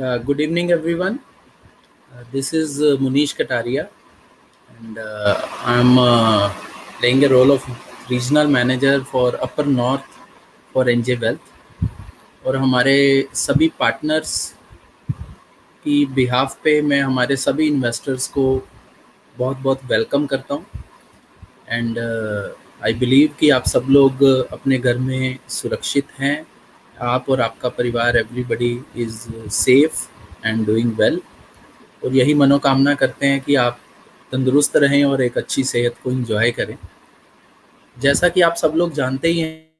Yeah, good evening, everyone. This is Munish Kataria, and I'm playing a role of regional manager for Upper North for NJ Wealth. और हमारे सभी partners की behalf पे मैं हमारे सभी इन्वेस्टर्स को बहुत बहुत वेलकम करता हूँ एंड आई बिलीव कि आप सब लोग अपने घर में सुरक्षित हैं. आप और आपका परिवार everybody is safe and doing well. और यही मनोकामना करते हैं कि आप तंदुरुस्त रहें और एक अच्छी सेहत को एंजॉय करें. जैसा कि आप सब लोग जानते ही हैं,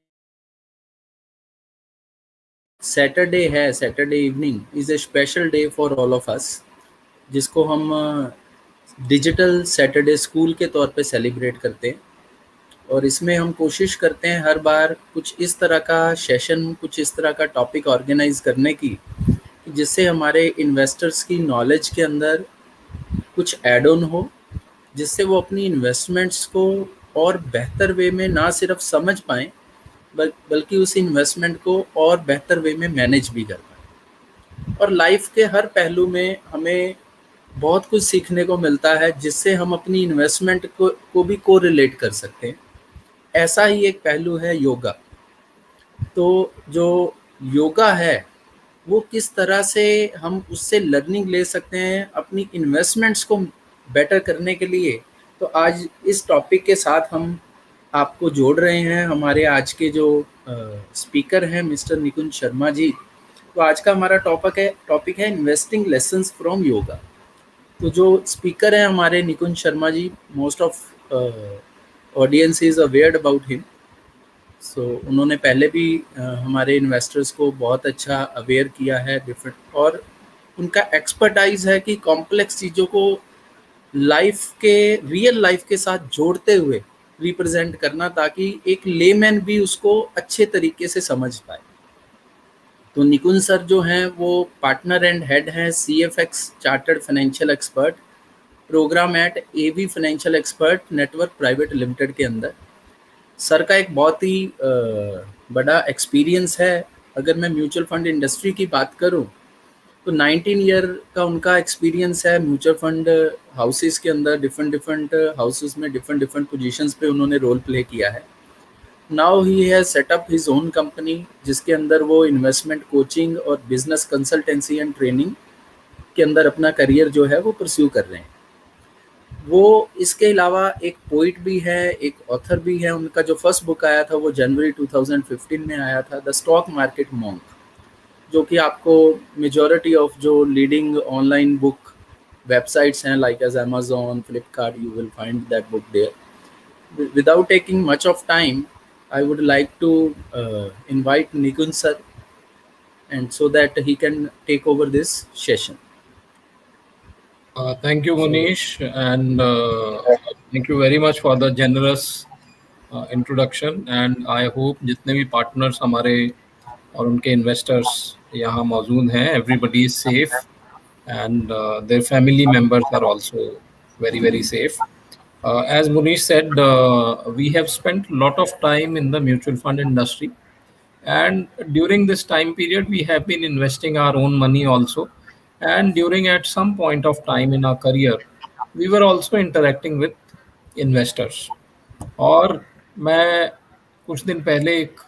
Saturday evening is a special day for all of us, जिसको हम डिजिटल सैटरडे स्कूल के तौर पे सेलिब्रेट करते हैं. और इसमें हम कोशिश करते हैं हर बार कुछ इस तरह का सेशन, कुछ इस तरह का टॉपिक ऑर्गेनाइज करने की, जिससे हमारे इन्वेस्टर्स की नॉलेज के अंदर कुछ ऐड ऑन हो, जिससे वो अपनी इन्वेस्टमेंट्स को और बेहतर वे में ना सिर्फ समझ पाएँ बल्कि उस इन्वेस्टमेंट को और बेहतर वे में मैनेज भी कर पाएँ. और लाइफ के हर पहलू में हमें बहुत कुछ सीखने को मिलता है, जिससे हम अपनी इन्वेस्टमेंट को भी कोरिलेट कर सकते हैं. ऐसा ही एक पहलू है योगा. तो जो योगा है वो किस तरह से हम उससे लर्निंग ले सकते हैं अपनी इन्वेस्टमेंट्स को बेटर करने के लिए, तो आज इस टॉपिक के साथ हम आपको जोड़ रहे हैं. हमारे आज के जो स्पीकर हैं मिस्टर निकुंज शर्मा जी. तो आज का हमारा टॉपिक है इन्वेस्टिंग लेसन्स फ्रॉम योगा. तो जो स्पीकर हैं हमारे Nikunj Sharma ji, most of audience is aware about him. So उन्होंने पहले भी हमारे इन्वेस्टर्स को बहुत अच्छा अवेयर किया है डिफरेंट, और उनका एक्सपर्टाइज है कि कॉम्प्लेक्स चीज़ों को रियल लाइफ के साथ जोड़ते हुए रिप्रेजेंट करना, ताकि एक लेमैन भी उसको अच्छे तरीके से समझ पाए. तो निकुंज सर जो हैं वो पार्टनर एंड हेड हैं CFX chartered financial expert program at AV financial expert network private limited के अंदर. सर का एक बहुत ही बड़ा एक्सपीरियंस है. अगर मैं म्यूचुअल फंड इंडस्ट्री की बात करूं तो 19 ईयर का उनका एक्सपीरियंस है म्यूचुअल फंड हाउसेस के अंदर. डिफरेंट हाउसेस में डिफरेंट पोजीशंस पे उन्होंने रोल प्ले किया है. Now he has set up his own company, जिसके अंदर वो इन्वेस्टमेंट कोचिंग और बिजनेस कंसल्टेंसी एंड ट्रेनिंग के अंदर अपना करियर जो है वो परस्यू कर रहे हैं. वो इसके अलावा एक पोइट भी है, एक ऑथर भी है. उनका जो फर्स्ट बुक आया था वो जनवरी 2015 में आया था, द स्टॉक मार्केट मॉन्क, जो कि आपको मेजॉरिटी ऑफ जो लीडिंग ऑनलाइन बुक वेबसाइट्स हैं like as Amazon, Flipkart, you will find that book there. Without taking much of time, I would like to invite Nikunj sir, and so that he can take over this session. Thank you, Munish, and thank you very much for the generous introduction. And I hope जितने भी partners हमारे और उनके investors यहाँ मौजूद हैं, everybody is safe, and their family members are also very safe. As Munish said, we have spent a lot of time in the mutual fund industry, and during this time period we have been investing our own money also, and during at some point of time in our career we were also interacting with investors. और मैं कुछ दिन पहले एक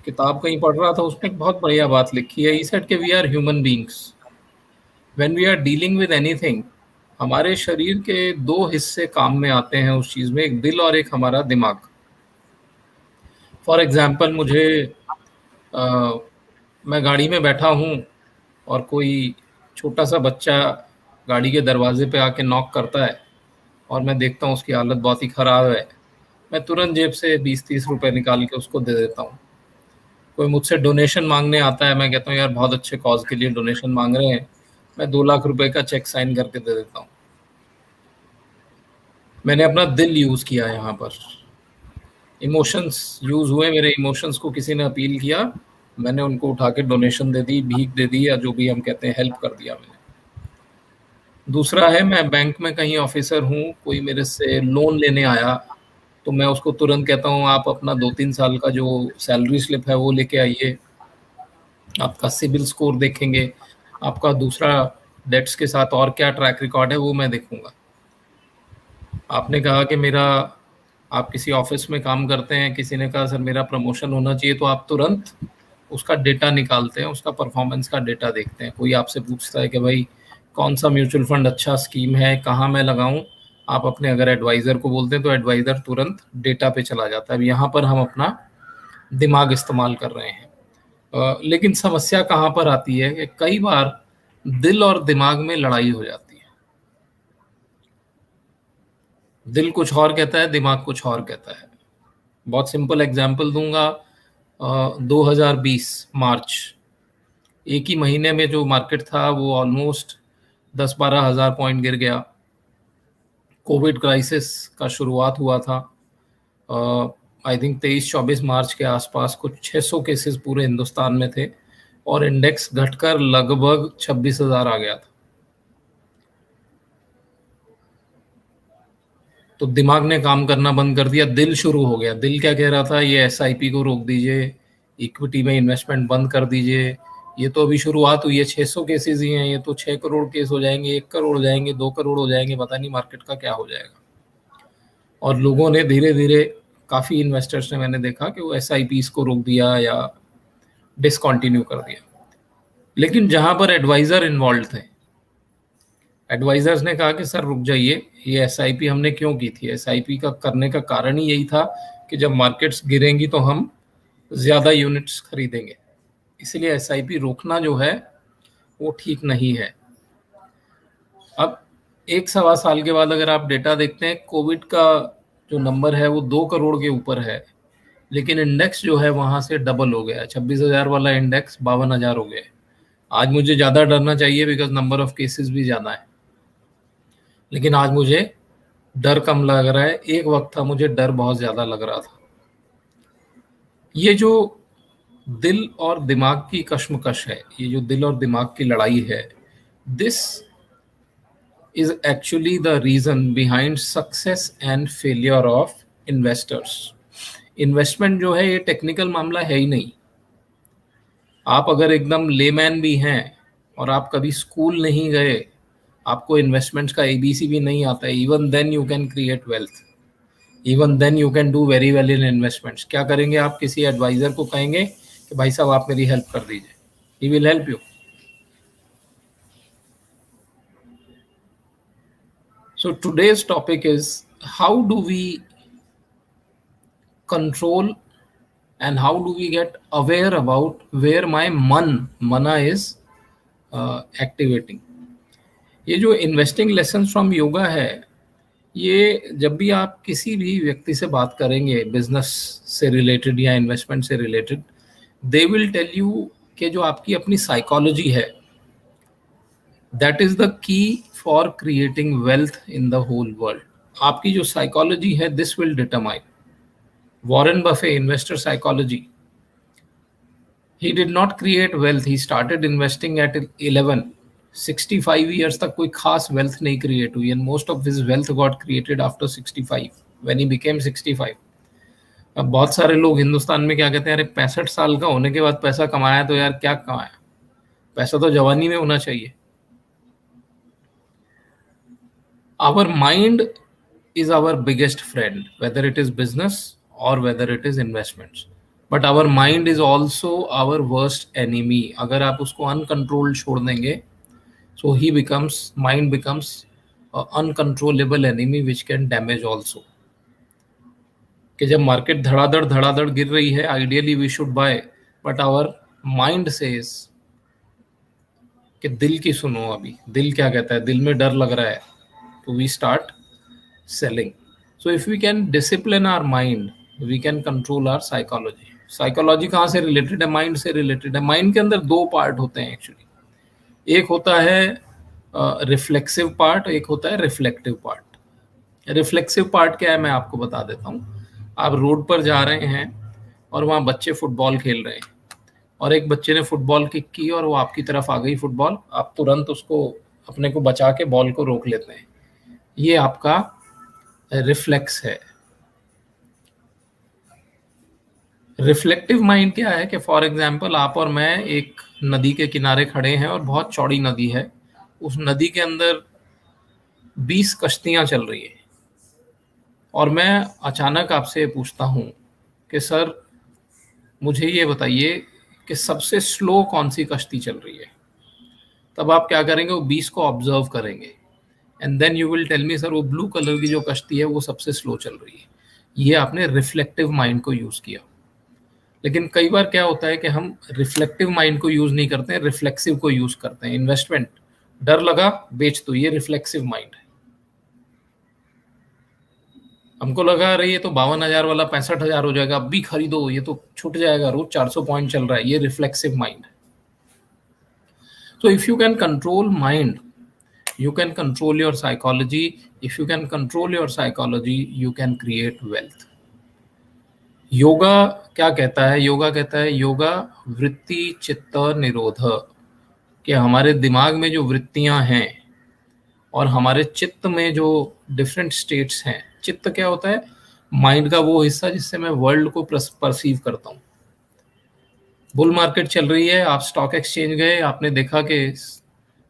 किताब कहीं पढ़ रहा था, उसमें एक बहुत बढ़िया बात लिखी है. He said कि we are human beings. When we are dealing with anything, हमारे शरीर के दो हिस्से काम में आते हैं उस चीज़ में, एक दिल और एक हमारा दिमाग. फॉर एग्जाम्पल मैं गाड़ी में बैठा हूँ और कोई छोटा सा बच्चा गाड़ी के दरवाजे पे आके नॉक करता है और मैं देखता हूँ उसकी हालत बहुत ही ख़राब है, मैं तुरंत जेब से 20-30 रुपए निकाल के उसको दे देता हूँ. कोई मुझसे डोनेशन मांगने आता है, मैं कहता हूँ यार बहुत अच्छे कॉज के लिए डोनेशन मांग रहे हैं, मैं 2 लाख रुपए का चेक साइन करके दे देता हूँ. मैंने अपना दिल यूज़ किया, यहाँ पर इमोशंस यूज़ हुए. मेरे इमोशंस को किसी ने अपील किया, मैंने उनको उठा के डोनेशन दे दी, भीख दे दी, या जो भी हम कहते हैं हेल्प कर दिया मैंने. दूसरा है, मैं बैंक में कहीं ऑफिसर हूँ, कोई मेरे से लोन लेने आया तो मैं उसको तुरंत कहता हूँ आप अपना 2-3 साल का जो सैलरी स्लिप है वो लेके आइए, आपका सिबिल स्कोर देखेंगे, आपका दूसरा डेट्स के साथ और क्या ट्रैक रिकॉर्ड है वो मैं देखूंगा। आपने कहा कि मेरा, आप किसी ऑफिस में काम करते हैं, किसी ने कहा सर मेरा प्रमोशन होना चाहिए, तो आप तुरंत उसका डेटा निकालते हैं, उसका परफॉर्मेंस का डेटा देखते हैं। कोई आपसे पूछता है कि भाई कौन सा म्यूचुअल फंड अच्छा स्कीम है, कहाँ मैं लगाऊं, आप अपने अगर एडवाइज़र को बोलते हैं तो एडवाइज़र तुरंत डेटा पे चला जाता है। अब यहाँ पर हम अपना दिमाग इस्तेमाल कर रहे हैं। लेकिन समस्या कहाँ पर आती है कि कई बार दिल और दिमाग में लड़ाई हो जाती है। दिल कुछ और कहता है, दिमाग कुछ और कहता है। बहुत सिंपल एग्जांपल दूंगा। 2020 मार्च, एक ही महीने में जो मार्केट था वो ऑलमोस्ट 10-12 हज़ार पॉइंट गिर गया। कोविड क्राइसिस का शुरुआत हुआ था। आई थिंक 23-24 मार्च के आसपास कुछ 600 केसेस पूरे हिंदुस्तान में थे और इंडेक्स घटकर लगभग 26,000 आ गया था। तो दिमाग ने काम करना बंद कर दिया, दिल शुरू हो गया। दिल क्या कह रहा था, ये एसआईपी को रोक दीजिए, इक्विटी में इन्वेस्टमेंट बंद कर दीजिए, ये तो अभी शुरुआत हुई है, 600 केसेस ही हैं, ये तो 6 करोड़ केस हो जाएंगे, 1 करोड़ हो जाएंगे, 2 करोड़ हो जाएंगे, पता नहीं मार्केट का क्या हो जाएगा। और लोगों ने धीरे धीरे, काफ़ी इन्वेस्टर्स ने मैंने देखा कि वो एसआईपीस को रोक दिया या डिसकंटिन्यू कर दिया। लेकिन जहां पर एडवाइजर इन्वॉल्व थे, एडवाइजर्स ने कहा कि सर रुक जाइए, ये एसआईपी हमने क्यों की थी, एसआईपी का करने का कारण ही यही था कि जब मार्केट्स गिरेंगी तो हम ज़्यादा यूनिट्स खरीदेंगे, इसलिए एसआईपी रोकना जो है वो ठीक नहीं है। अब 1-1.25 साल के बाद अगर आप डेटा देखते हैं, कोविड का जो नंबर है वो 2 करोड़ के ऊपर है, लेकिन इंडेक्स जो है वहां से डबल हो गया। 26,000 वाला इंडेक्स 52,000 हो गया। आज मुझे ज़्यादा डरना चाहिए बिकॉज नंबर ऑफ केसेस भी ज़्यादा है, लेकिन आज मुझे डर कम लग रहा है। एक वक्त था मुझे डर बहुत ज़्यादा लग रहा था। ये जो दिल और दिमाग की कश्मकश है, ये जो दिल और दिमाग की लड़ाई है, this is actually the reason behind success and failure of investors. Investment जो है ये टेक्निकल मामला है ही नहीं। आप अगर एकदम लेमैन भी हैं और आप कभी स्कूल नहीं गए, आपको इन्वेस्टमेंट्स का एबीसी भी नहीं आता है, even then you can create wealth, even then you can do very well in investments. क्या करेंगे आप, किसी एडवाइजर को कहेंगे कि भाई साहब आप मेरी हेल्प कर दीजिए, he will help you. So today's topic is how do we control and how do we get aware about where my mana is activating. ये जो इन्वेस्टिंग लेसन फ्रॉम योगा है, ये जब भी आप किसी भी व्यक्ति से बात करेंगे बिजनेस से रिलेटेड या इन्वेस्टमेंट से related, they will tell you कि जो आपकी अपनी साइकोलॉजी है, that is the key for creating wealth in the whole world. आपकी जो साइकोलॉजी है, this will determine. Warren Buffett, investor psychology, he did not create wealth, he started investing at 11, 65 years तक कोई खास wealth नहीं create हुई, and most of his wealth got created after 65 when he became 65. अब बहुत सारे लोग हिंदुस्तान में क्या कहते हैं, अरे 65 साल का होने के बाद पैसा कमाया तो यार क्या कमाया, पैसा तो जवानी में होना चाहिए। Our mind is our biggest friend, whether it is business or whether it is investments. But our mind is also our worst enemy. अगर आप उसको uncontrolled छोड़ देंगे, so mind becomes a uncontrollable enemy which can damage also. कि जब market धड़ाधड़ गिर रही है, ideally we should buy, but our mind says कि दिल की सुनो, अभी दिल क्या कहता है, दिल में डर लग रहा है, तो we start selling. So if we can discipline our mind, we can control our psychology. Psychology कहाँ से रिलेटेड है, माइंड से रिलेटेड है। माइंड के अंदर 2 पार्ट होते हैं एक्चुअली, एक होता है रिफ्लेक्सिव पार्ट, एक होता है रिफ्लेक्टिव पार्ट। रिफ्लेक्सिव पार्ट क्या है मैं आपको बता देता हूँ। आप रोड पर जा रहे हैं और वहाँ बच्चे फुटबॉल खेल रहे हैं और एक बच्चे ने फुटबॉल किक की और वो आपकी तरफ आ गई फुटबॉल, आप तुरंत उसको, अपने को बचा के बॉल को रोक लेते हैं, ये आपका रिफ्लेक्स है। रिफ्लेक्टिव माइंड क्या है कि फॉर एग्जांपल आप और मैं एक नदी के किनारे खड़े हैं और बहुत चौड़ी नदी है, उस नदी के अंदर 20 कश्तियां चल रही है, और मैं अचानक आपसे पूछता हूं कि सर मुझे ये बताइए कि सबसे स्लो कौन सी कश्ती चल रही है। तब आप क्या करेंगे, वो 20 को ऑब्जर्व करेंगे and then you will tell me sir वो ब्लू कलर की जो कश्ती है वो सबसे स्लो चल रही है। ये आपने रिफ्लेक्टिव माइंड को यूज किया। लेकिन कई बार क्या होता है कि हम रिफ्लेक्टिव माइंड को यूज नहीं करते हैं, रिफ्लेक्सिव को यूज करते हैं। इन्वेस्टमेंट, डर लगा बेच दो, ये रिफ्लेक्सिव माइंड है। हमको लगा रही है तो 52,000 वाला 65,000 हो जाएगा, अब भी खरीदो, ये तो छूट जाएगा, रोज 400 पॉइंट चल रहा है, ये रिफ्लेक्सिव माइंड है। So if you can control mind, you can control your psychology. If you can control your psychology, you can create wealth. Yoga क्या कहता है? योगा कहता है योगा वृत्ति चित्त निरोध, कि हमारे दिमाग में जो वृत्तियां हैं और हमारे चित्त में जो डिफरेंट स्टेट्स हैं। चित्त क्या होता है? माइंड का वो हिस्सा जिससे मैं वर्ल्ड को परसीव करता हूँ। बुल मार्केट चल रही है, आप स्टॉक एक्सचेंज गए, आपने देखा कि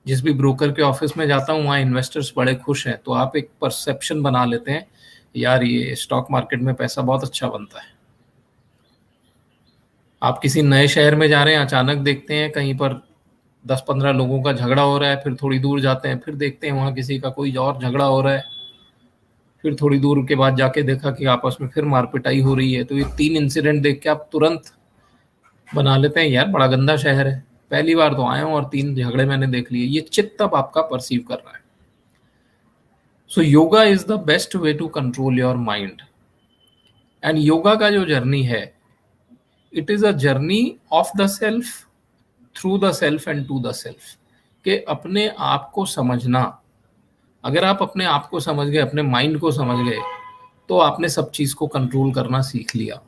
जिस भी ब्रोकर के ऑफिस में जाता हूँ वहाँ इन्वेस्टर्स बड़े खुश हैं, तो आप एक परसेप्शन बना लेते हैं, यार ये स्टॉक मार्केट में पैसा बहुत अच्छा बनता है। आप किसी नए शहर में जा रहे हैं, अचानक देखते हैं कहीं पर 10-15 लोगों का झगड़ा हो रहा है, फिर थोड़ी दूर जाते हैं, फिर देखते हैं वहाँ किसी का कोई और झगड़ा हो रहा है, फिर थोड़ी दूर के बाद जाके देखा कि आपस में फिर मारपिटाई हो रही है। तो ये 3 इंसिडेंट देख के आप तुरंत बना लेते हैं, यार बड़ा गंदा शहर है, पहली बार तो आया हूँ और 3 झगड़े मैंने देख लिए। ये चित्त अब आपका परसीव कर रहा है। So yoga is the best way to control your mind. And yoga का जो जर्नी है, it is a journey of the self, through the self and to the self, के अपने आप को समझना। अगर आप अपने आप को समझ गए, अपने माइंड को समझ गए, तो आपने सब चीज को कंट्रोल करना सीख लिया।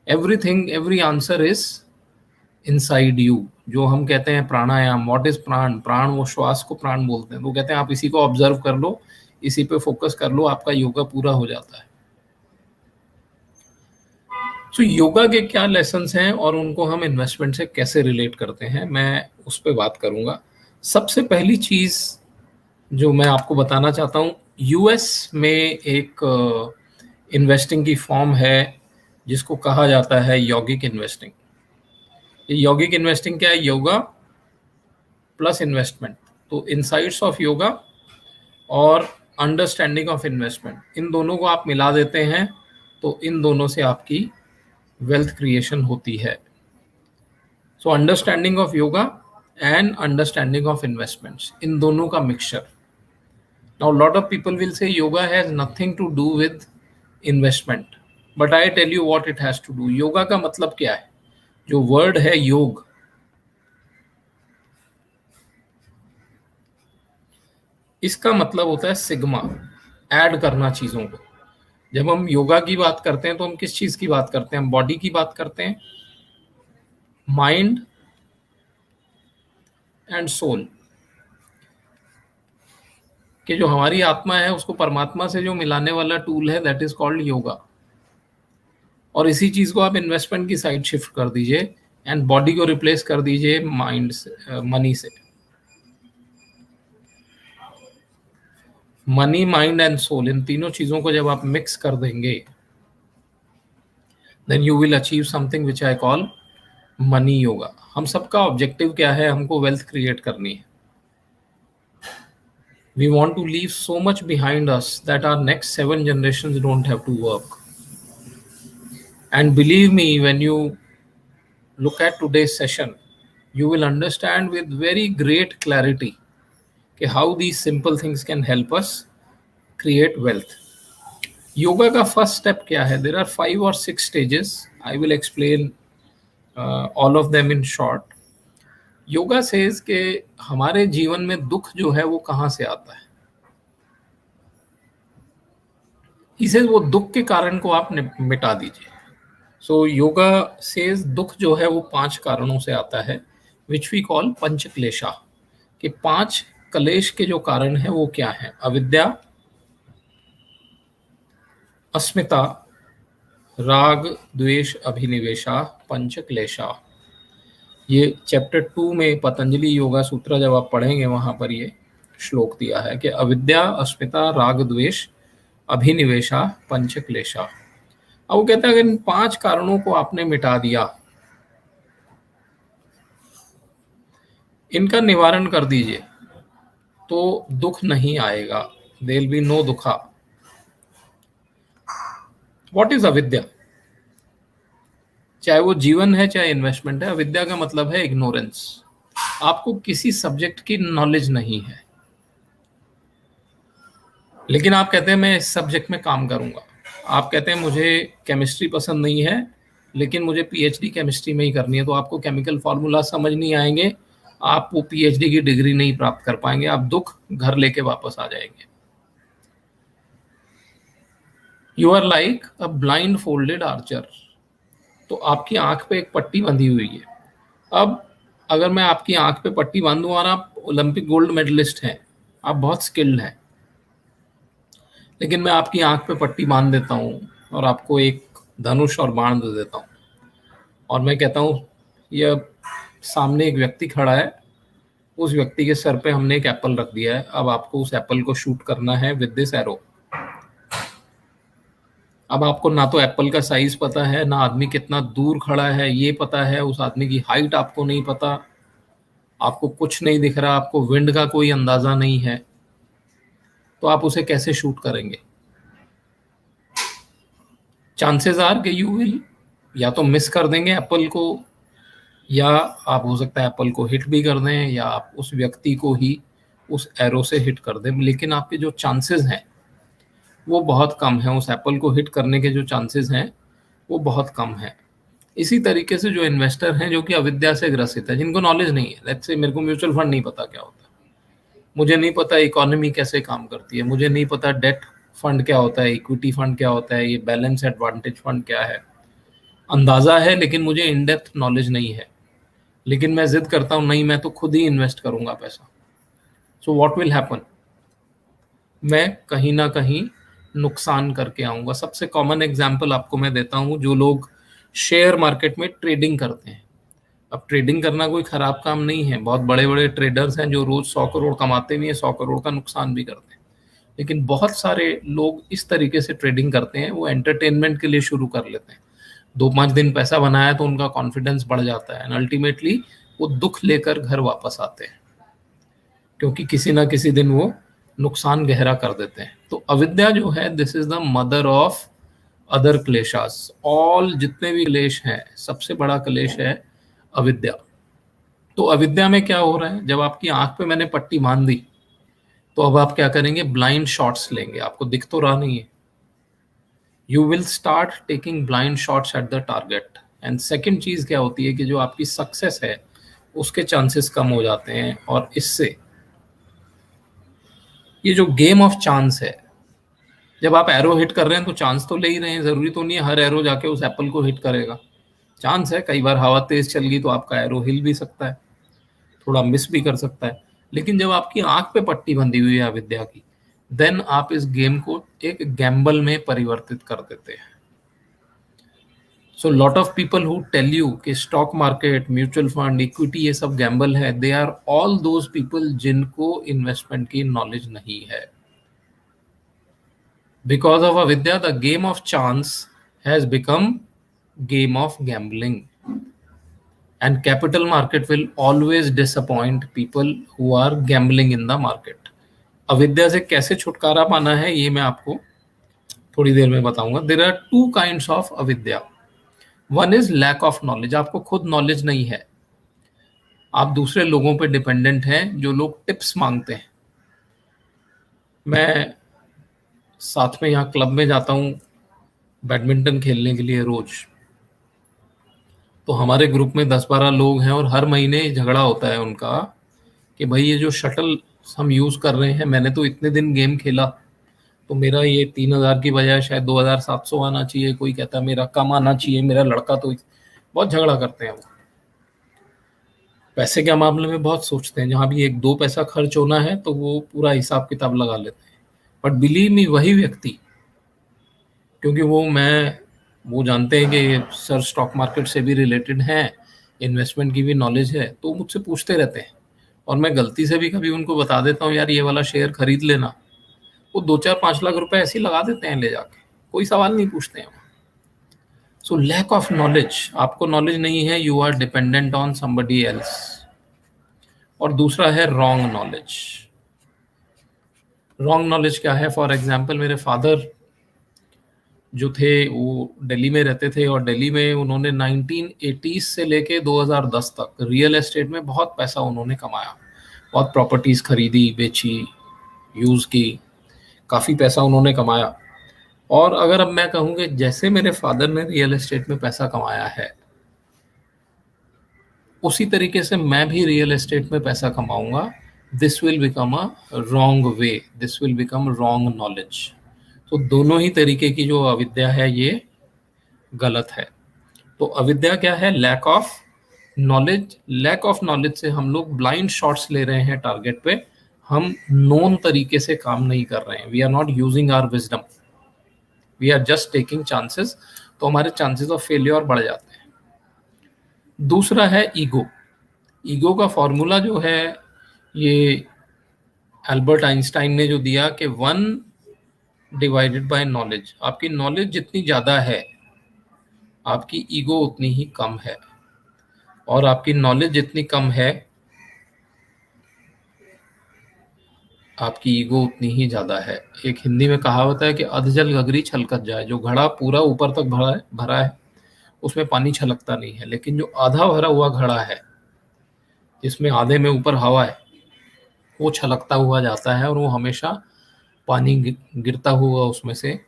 Everything, every answer is inside you. जो हम कहते हैं प्राणायाम, व्हाट इज प्राण? प्राण, वो श्वास को प्राण बोलते हैं। वो कहते हैं आप इसी को ऑब्जर्व कर लो, इसी पे फोकस कर लो, आपका योगा पूरा हो जाता है। तो योगा के क्या लेसन्स हैं और उनको हम इन्वेस्टमेंट से कैसे रिलेट करते हैं, मैं उस पर बात करूंगा। सबसे पहली चीज जो मैं आपको बताना चाहता हूँ, यूएस में एक इन्वेस्टिंग की फॉर्म है जिसको कहा जाता है यौगिक इन्वेस्टिंग। ये यौगिक इन्वेस्टिंग क्या है? Yoga plus investment. तो इनसाइट्स ऑफ योगा और अंडरस्टैंडिंग ऑफ इन्वेस्टमेंट, इन दोनों को आप मिला देते हैं तो इन दोनों से आपकी वेल्थ क्रिएशन होती है। So understanding of yoga and understanding of investments, इन दोनों का mixture. Now lot of people will say yoga has nothing to do with investment, but I tell you what it has to do. Yoga का मतलब क्या है? जो word है योग, इसका मतलब होता है सिग्मा, ऐड करना चीजों को। जब हम योगा की बात करते हैं तो हम किस चीज की बात करते हैं? हम बॉडी की बात करते हैं, माइंड एंड सोल, कि जो हमारी आत्मा है उसको परमात्मा से जो मिलाने वाला टूल है, दैट इज कॉल्ड योगा। और इसी चीज को आप इन्वेस्टमेंट की साइड शिफ्ट कर दीजिए एंड बॉडी को रिप्लेस कर दीजिए माइंड से, मनी से। मनी, माइंड एंड सोल, इन तीनों चीजों को जब आप मिक्स कर देंगे, then you will achieve something which I call money yoga. हम सबका ऑब्जेक्टिव क्या है? हमको वेल्थ क्रिएट करनी है। We want to leave so much behind us that our next 7 generations don't have to work. And believe me, when you look at today's session, you will understand with very great clarity how these simple things can help us create wealth. Yoga का first step क्या है? There are 5 or 6 stages. I will explain all of them in short. Yoga says के हमारे जीवन में दुख जो है वो कहाँ से आता है? इसे वो दुख के कारण को आप मिटा दीजिए। सो योगा सेज दुख जो है वो 5 कारणों से आता है, विच वी कॉल पंच क्लेशा। कि 5 क्लेश के जो कारण है वो क्या है? अविद्या, अस्मिता, राग द्वेष अभिनिवेशा पंच क्लेशा। ये चैप्टर 2 में पतंजलि योगा सूत्र जब आप पढ़ेंगे वहां पर ये श्लोक दिया है कि अविद्या अस्मिता राग द्वेष अभिनिवेशा पंच क्लेशा। अब वो कहते हैं अगर इन 5 कारणों को आपने मिटा दिया, इनका निवारण कर दीजिए, तो दुख नहीं आएगा। देयर विल बी नो दुखा। व्हाट इज अविद्या? चाहे वो जीवन है चाहे इन्वेस्टमेंट है, अविद्या का मतलब है इग्नोरेंस। आपको किसी सब्जेक्ट की नॉलेज नहीं है, लेकिन आप कहते हैं मैं इस सब्जेक्ट में काम करूंगा। आप कहते हैं मुझे केमिस्ट्री पसंद नहीं है, लेकिन मुझे पीएचडी केमिस्ट्री में ही करनी है, तो आपको केमिकल फार्मूला समझ नहीं आएंगे, आप वो पीएचडी की डिग्री नहीं प्राप्त कर पाएंगे, आप दुख घर लेके वापस आ जाएंगे। You are like a blindfolded archer. तो आपकी आंख पे एक पट्टी बंधी हुई है। अब अगर मैं आपकी आंख पे पट्टी बांधूं और आप ओलंपिक गोल्ड मेडलिस्ट हैं, आप बहुत स्किल्ड हैं, लेकिन मैं आपकी आंख पे पट्टी बांध देता हूं और आपको एक धनुष और बाण दे देता हूं, और मैं कहता हूं यह सामने एक व्यक्ति खड़ा है, उस व्यक्ति के सर पे हमने एक एप्पल रख दिया है, अब आपको उस एप्पल को शूट करना है विद दिस एरो। अब आपको ना तो एप्पल का साइज पता है, ना आदमी कितना दूर खड़ा है ये पता है, उस आदमी की हाइट आपको नहीं पता, आपको कुछ नहीं दिख रहा, आपको विंड का कोई अंदाजा नहीं है, तो आप उसे कैसे शूट करेंगे? चांसेस आर कि यू विल या तो मिस कर देंगे एप्पल को, या आप हो सकता है एप्पल को हिट भी कर दें, या आप उस व्यक्ति को ही उस एरो से हिट कर दें, लेकिन आपके जो चांसेस हैं वो बहुत कम है। उस एप्पल को हिट करने के जो चांसेस हैं वो बहुत कम है। इसी तरीके से जो इन्वेस्टर हैं जो कि अविद्या से ग्रसित है, जिनको नॉलेज नहीं है, लेट्स से मेरे को म्यूचुअल फंड नहीं पता क्या होता है, मुझे नहीं पता इकोनॉमी कैसे काम करती है, मुझे नहीं पता डेट फंड क्या होता है, इक्विटी फंड क्या होता है, ये बैलेंस एडवांटेज फंड क्या है, अंदाजा है लेकिन मुझे इन डेप्थ नॉलेज नहीं है, लेकिन मैं जिद करता हूं नहीं मैं तो खुद ही इन्वेस्ट करूंगा पैसा। So what will happen? मैं कहीं ना कहीं नुकसान करके आऊंगा। सबसे कॉमन एग्जांपल आपको मैं देता हूं, जो लोग शेयर मार्केट में ट्रेडिंग करते हैं। अब ट्रेडिंग करना कोई खराब काम नहीं है, बहुत बड़े बड़े ट्रेडर्स हैं जो रोज 100 करोड़ कमाते भी हैं, 100 करोड़ का नुकसान भी करते हैं, लेकिन बहुत सारे लोग इस तरीके से ट्रेडिंग करते हैं, वो एंटरटेनमेंट के लिए शुरू कर लेते हैं, 2-5 दिन पैसा बनाया तो उनका कॉन्फिडेंस बढ़ जाता है, एंड अल्टीमेटली वो दुख लेकर घर वापस आते हैं, क्योंकि किसी ना किसी दिन वो नुकसान गहरा कर देते हैं। तो अविद्या जो है, this is the mother of other क्लेशास। ऑल जितने भी क्लेश हैं, सबसे बड़ा क्लेश है अविद्या। तो अविद्या में क्या हो रहा है, जब आपकी आंख पे मैंने पट्टी बांध दी, तो अब आप क्या करेंगे? ब्लाइंड शॉट्स लेंगे, आपको दिख तो रहा नहीं है, you will start taking blind shots at the target. And second चीज क्या होती है कि जो आपकी सक्सेस है उसके चांसेस कम हो जाते हैं, और इससे ये जो गेम ऑफ चांस है, जब आप एरो हिट कर रहे हैं तो चांस तो ले ही रहे हैं, जरूरी तो नहीं है हर एरो जाके उस एप्पल को हिट करेगा, चांस है कई बार हवा तेज चल गई तो आपका एरो हिल भी सकता है, थोड़ा मिस भी कर सकता है। लेकिन जब आपकी आंख पे पट्टी बंधी हुई है अविद्या की, देन आप इस गेम को एक गैम्बल में परिवर्तित कर देते हैं। So lot of people who tell you कि stock market, mutual fund, equity ये सब गैम्बल है, they are all those people जिनको इन्वेस्टमेंट की नॉलेज नहीं है। Because of avidya, the game of chance has become game of gambling, and capital market will always disappoint people who are gambling in the market. अविद्या से कैसे छुटकारा पाना है ये मैं आपको थोड़ी देर में बताऊंगा। There are 2 kinds of avidya. One is lack of knowledge, आपको खुद नॉलेज नहीं है, आप दूसरे लोगों पे डिपेंडेंट हैं, जो लोग टिप्स मांगते हैं। मैं साथ में यहाँ क्लब में जाता हूँ बैडमिंटन खेलने के लिए रोज, तो हमारे ग्रुप में 10-12 लोग हैं और हर महीने झगड़ा होता है उनका कि भाई ये जो शटल हम यूज कर रहे हैं, मैंने तो इतने दिन गेम खेला तो मेरा ये 3000 की बजाय शायद 2700 आना चाहिए, कोई कहता है मेरा कम आना चाहिए, मेरा लड़का तो बहुत झगड़ा करते हैं वो। पैसे के मामले में बहुत सोचते हैं, जहाँ भी 1-2 पैसा खर्च होना है तो वो पूरा हिसाब किताब लगा लेते हैं। बट बिलीव मी, वही व्यक्ति, क्योंकि वो मैं वो जानते हैं कि सर स्टॉक मार्केट से भी रिलेटेड हैं, इन्वेस्टमेंट की भी नॉलेज है, तो मुझसे पूछते रहते हैं। और मैं गलती से भी कभी उनको बता देता हूँ, यार ये वाला शेयर खरीद लेना, वो 2-4-5 लाख रुपए ऐसे ही लगा देते हैं ले जाके, कोई सवाल नहीं पूछते हैं। सो लैक ऑफ नॉलेज, आपको नॉलेज नहीं है, you are dependent on somebody else. और दूसरा है रॉन्ग नॉलेज। रॉन्ग नॉलेज क्या है? फॉर एग्जाम्पल, मेरे फादर जो थे वो दिल्ली में रहते थे, और दिल्ली में उन्होंने 1980 से लेके 2010 तक रियल एस्टेट में बहुत पैसा उन्होंने कमाया। बहुत प्रॉपर्टीज खरीदी, बेची, यूज की, काफ़ी पैसा उन्होंने कमाया। और अगर अब मैं कहूँ कि जैसे मेरे फादर ने रियल एस्टेट में पैसा कमाया है, उसी तरीके से मैं भी रियल एस्टेट में पैसा कमाऊंगा, this will become a wrong way, this will become wrong knowledge. तो दोनों ही तरीके की जो अविद्या है ये गलत है। तो अविद्या क्या है? Lack of knowledge. Lack of knowledge से हम लोग ब्लाइंड शॉट्स ले रहे हैं टारगेट पे, हम नोन तरीके से काम नहीं कर रहे हैं, we are not using our wisdom, we are just taking chances, तो हमारे चांसेस ऑफ फेलियर बढ़ जाते हैं। दूसरा है ईगो। ईगो का फॉर्मूला जो है ये एल्बर्ट आइंस्टाइन ने जो दिया कि 1/नॉलेज। आपकी नॉलेज जितनी ज़्यादा है, आपकी ईगो उतनी ही कम है, और आपकी नॉलेज जितनी कम है, आपकी ईगो उतनी ही ज़्यादा है। एक हिंदी में कहावत है कि अधजल गगरी छलकत जाए। जो घड़ा पूरा ऊपर तक भरा है उसमें पानी छलकता नहीं है, लेकिन जो आधा भरा हुआ घड़ा है जिसमें आधे में ऊपर हवा है, वो छलकता हुआ जाता है और वो हमेशा पानी गिरता हुआ उसमें से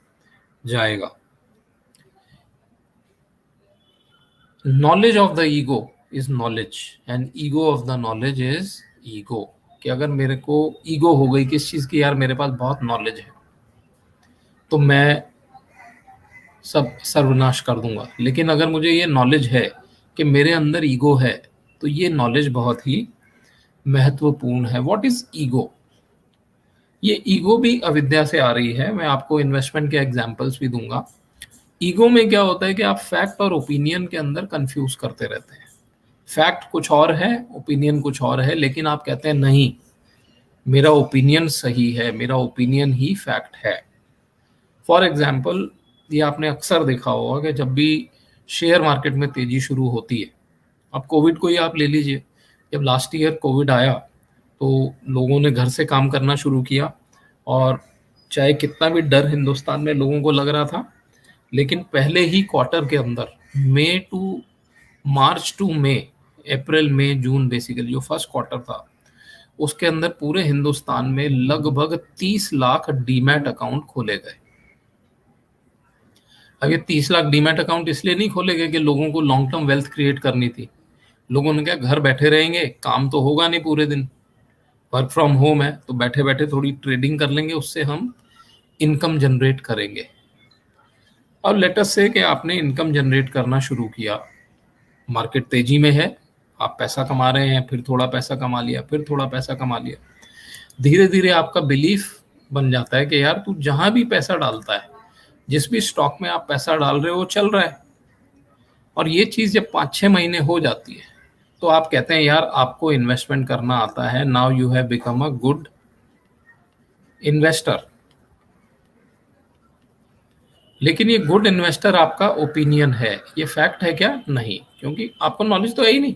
जाएगा। Knowledge of the ego is knowledge, and ego of the knowledge is ego. कि अगर मेरे को ईगो हो गई किस चीज़ की, यार मेरे पास बहुत नॉलेज है तो मैं सब सर्वनाश कर दूंगा। लेकिन अगर मुझे ये नॉलेज है कि मेरे अंदर ईगो है, तो ये नॉलेज बहुत ही महत्वपूर्ण है। What is ego? ये ईगो भी अविद्या से आ रही है। मैं आपको इन्वेस्टमेंट के एग्जांपल्स भी दूंगा। ईगो में क्या होता है कि आप फैक्ट और ओपिनियन के अंदर कंफ्यूज करते रहते हैं। फैक्ट कुछ और है, ओपिनियन कुछ और है, लेकिन आप कहते हैं नहीं, मेरा ओपिनियन सही है, मेरा ओपिनियन ही फैक्ट है। फॉर एग्जाम्पल, ये आपने अक्सर देखा होगा कि जब भी शेयर मार्केट में तेजी शुरू होती है, अब कोविड को ही आप ले लीजिए। जब लास्ट ईयर कोविड आया तो लोगों ने घर से काम करना शुरू किया, और चाहे कितना भी डर हिंदुस्तान में लोगों को लग रहा था, लेकिन पहले ही क्वार्टर के अंदर, मार्च टू मई, अप्रैल मई जून, बेसिकली जो फर्स्ट क्वार्टर था, उसके अंदर पूरे हिंदुस्तान में लगभग 30 लाख डीमैट अकाउंट खोले गए। अब ये 30 लाख डीमैट अकाउंट इसलिए नहीं खोले गए कि लोगों को लॉन्ग टर्म वेल्थ क्रिएट करनी थी। लोगों ने क्या, घर बैठे रहेंगे, काम तो होगा नहीं पूरे दिन, वर्क फ्रॉम होम है, तो बैठे बैठे थोड़ी ट्रेडिंग कर लेंगे, उससे हम इनकम जनरेट करेंगे। और लेटस से कि आपने इनकम जनरेट करना शुरू किया, मार्केट तेजी में है, आप पैसा कमा रहे हैं, फिर थोड़ा पैसा कमा लिया, फिर थोड़ा पैसा कमा लिया, धीरे धीरे आपका बिलीफ बन जाता है कि यार तू जहां भी पैसा डालता है, जिस भी स्टॉक में आप पैसा डाल रहे हो वो चल रहा है। और ये चीज़ जब 5-6 महीने हो जाती है, तो आप कहते हैं यार आपको इन्वेस्टमेंट करना आता है, now you have become a good investor. लेकिन ये गुड इन्वेस्टर आपका ओपिनियन है, ये फैक्ट है क्या? नहीं, क्योंकि आपको नॉलेज तो है ही नहीं।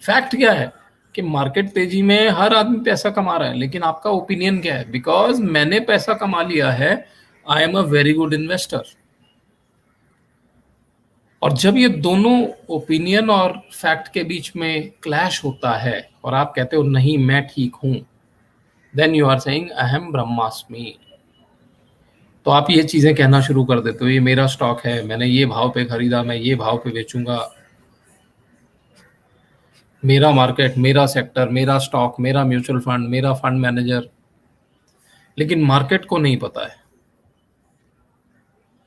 फैक्ट क्या है कि मार्केट तेजी में हर आदमी पैसा कमा रहा है, लेकिन आपका ओपिनियन क्या है? बिकॉज मैंने पैसा कमा लिया है, I am a very good investor. और जब ये दोनों ओपिनियन और फैक्ट के बीच में क्लैश होता है और आप कहते हो नहीं मैं ठीक हूं, देन यू आर सेइंग अहम ब्रह्मास्मि। तो आप ये चीजें कहना शुरू कर देते हो, ये मेरा स्टॉक है, मैंने ये भाव पे खरीदा, मैं ये भाव पे बेचूंगा, मेरा मार्केट, मेरा सेक्टर, मेरा स्टॉक, मेरा म्यूचुअल फंड, मेरा फंड मैनेजर। लेकिन मार्केट को नहीं पता है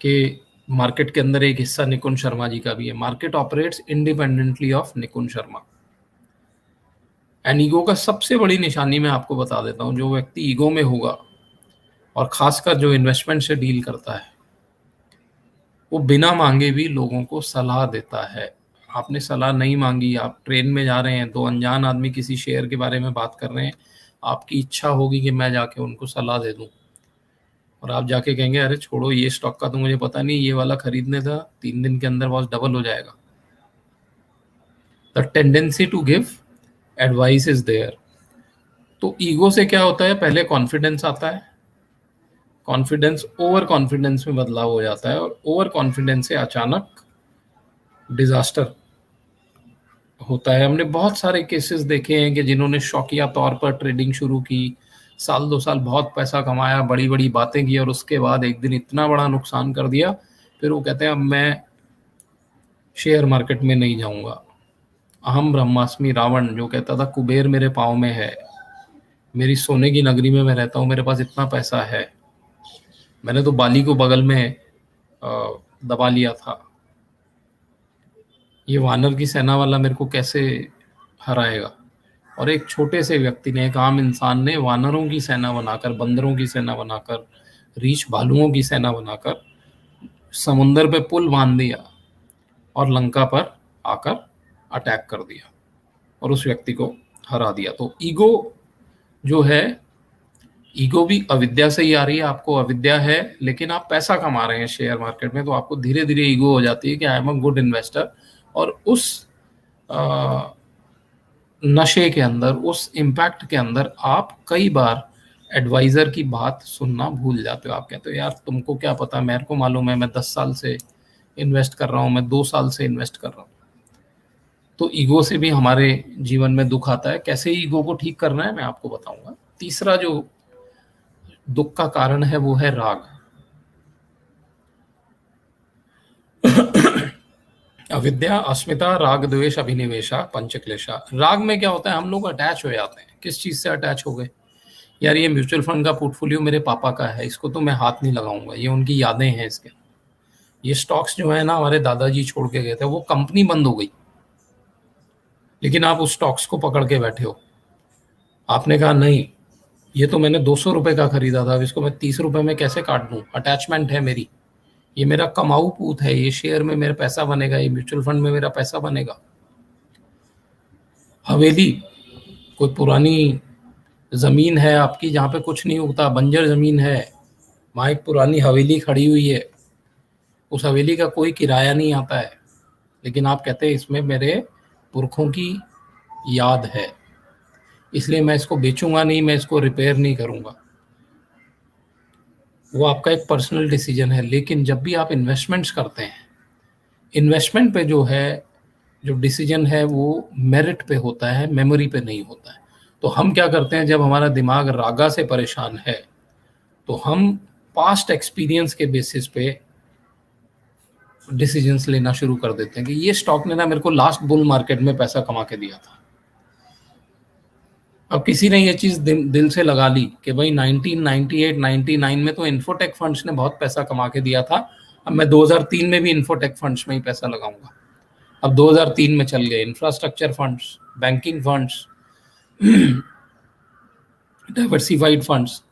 कि मार्केट के अंदर एक हिस्सा निकुंज शर्मा जी का भी है। Market operates independently of Nikunj Sharma. And ego का सबसे बड़ी निशानी मैं आपको बता देता हूं, जो व्यक्ति ईगो में होगा और खासकर जो इन्वेस्टमेंट से डील करता है, वो बिना मांगे भी लोगों को सलाह देता है। आपने सलाह नहीं मांगी, आप ट्रेन में जा रहे हैं, दो अनजान आदमी किसी शेयर के बारे में बात कर रहे हैं, आपकी इच्छा होगी कि मैं जाके उनको सलाह दे दूं, और आप जाके कहेंगे अरे छोड़ो ये स्टॉक का तो मुझे पता नहीं, ये वाला खरीदने था, 3 दिन के अंदर बहुत डबल हो जाएगा। The tendency to give advice is there. तो ईगो से क्या होता है, पहले कॉन्फिडेंस आता है, कॉन्फिडेंस ओवर कॉन्फिडेंस में बदलाव हो जाता है, और ओवर कॉन्फिडेंस से अचानक डिजास्टर होता है। हमने बहुत सारे केसेस देखे हैं कि जिन्होंने शौकिया तौर पर ट्रेडिंग शुरू की, साल 2 साल बहुत पैसा कमाया, बड़ी बड़ी बातें की, और उसके बाद एक दिन इतना बड़ा नुकसान कर दिया, फिर वो कहते हैं अब मैं शेयर मार्केट में नहीं जाऊंगा। अहम ब्रह्मास्मि रावण जो कहता था कुबेर मेरे पाँव में है, मेरी सोने की नगरी में मैं रहता हूँ, मेरे पास इतना पैसा है, मैंने तो बाली को बगल में दबा लिया था, ये वानर की सेना वाला मेरे को कैसे हराएगा। और एक छोटे से व्यक्ति ने, एक आम इंसान ने वानरों की सेना बनाकर, बंदरों की सेना बनाकर, रीछ भालुओं की सेना बनाकर समुंदर पे पुल बांध दिया और लंका पर आकर अटैक कर दिया और उस व्यक्ति को हरा दिया। तो ईगो जो है, ईगो भी अविद्या से ही आ रही है। आपको अविद्या है लेकिन आप पैसा कमा रहे हैं शेयर मार्केट में, तो आपको धीरे धीरे ईगो हो जाती है कि I am a good investor, और उस नशे के अंदर, उस इम्पैक्ट के अंदर आप कई बार एडवाइजर की बात सुनना भूल जाते हो। आप कहते हो यार तुमको क्या पता, मेरे को मालूम है, मैं 10 साल से इन्वेस्ट कर रहा हूँ, मैं 2 साल से इन्वेस्ट कर रहा हूँ। तो ईगो से भी हमारे जीवन में दुख आता है। कैसे ईगो को ठीक करना है मैं आपको बताऊंगा। तीसरा जो दुख का कारण है वो है राग। अविद्या, अस्मिता, राग, द्वेष, अभिनिवेशा, पंचक्लेशा। राग में क्या होता है, हम लोग अटैच हो जाते हैं। किस चीज से अटैच हो गए, यार ये म्यूचुअल फंड का पोर्टफोलियो मेरे पापा का है, इसको तो मैं हाथ नहीं लगाऊंगा, ये उनकी यादें हैं इसके। ये स्टॉक्स जो है ना हमारे दादाजी छोड़ के गए थे, वो कंपनी बंद हो गई लेकिन आप उस स्टॉक्स को पकड़ के बैठे हो। आपने कहा नहीं, ये तो मैंने 200 रुपए का खरीदा था, अब इसको मैं 30 रुपए में कैसे काट दूं, अटैचमेंट है मेरी, ये मेरा कमाऊ पूत है, ये शेयर में मेरा पैसा बनेगा, ये म्यूचुअल फंड में मेरा पैसा बनेगा। हवेली, कोई पुरानी जमीन है आपकी जहाँ पे कुछ नहीं उगता, बंजर जमीन है, वहाँ एक पुरानी हवेली खड़ी हुई है, उस हवेली का कोई किराया नहीं आता है, लेकिन आप कहते हैं इसमें मेरे पुरखों की याद है, इसलिए मैं इसको बेचूंगा नहीं, मैं इसको रिपेयर नहीं करूंगा। वो आपका एक पर्सनल डिसीजन है। लेकिन जब भी आप इन्वेस्टमेंट्स करते हैं, इन्वेस्टमेंट पे जो है, जो डिसीजन है वो मेरिट पे होता है, मेमोरी पे नहीं होता है। तो हम क्या करते हैं, जब हमारा दिमाग रागा से परेशान है तो हम पास्ट एक्सपीरियंस के बेसिस पे डिसीजंस लेना शुरू कर देते हैं कि ये स्टॉक ने ना मेरे को लास्ट बुल मार्केट में पैसा कमा के दिया था। अब किसी ने ये चीज दिल से लगा ली कि भाई 1998 99 में तो इन्फोटेक फंड्स ने बहुत पैसा कमा के दिया था, अब मैं 2003 में भी इन्फोटेक फंड्स में ही पैसा लगाऊंगा। अब 2003 में चल गए infrastructure funds, banking funds, diversified funds,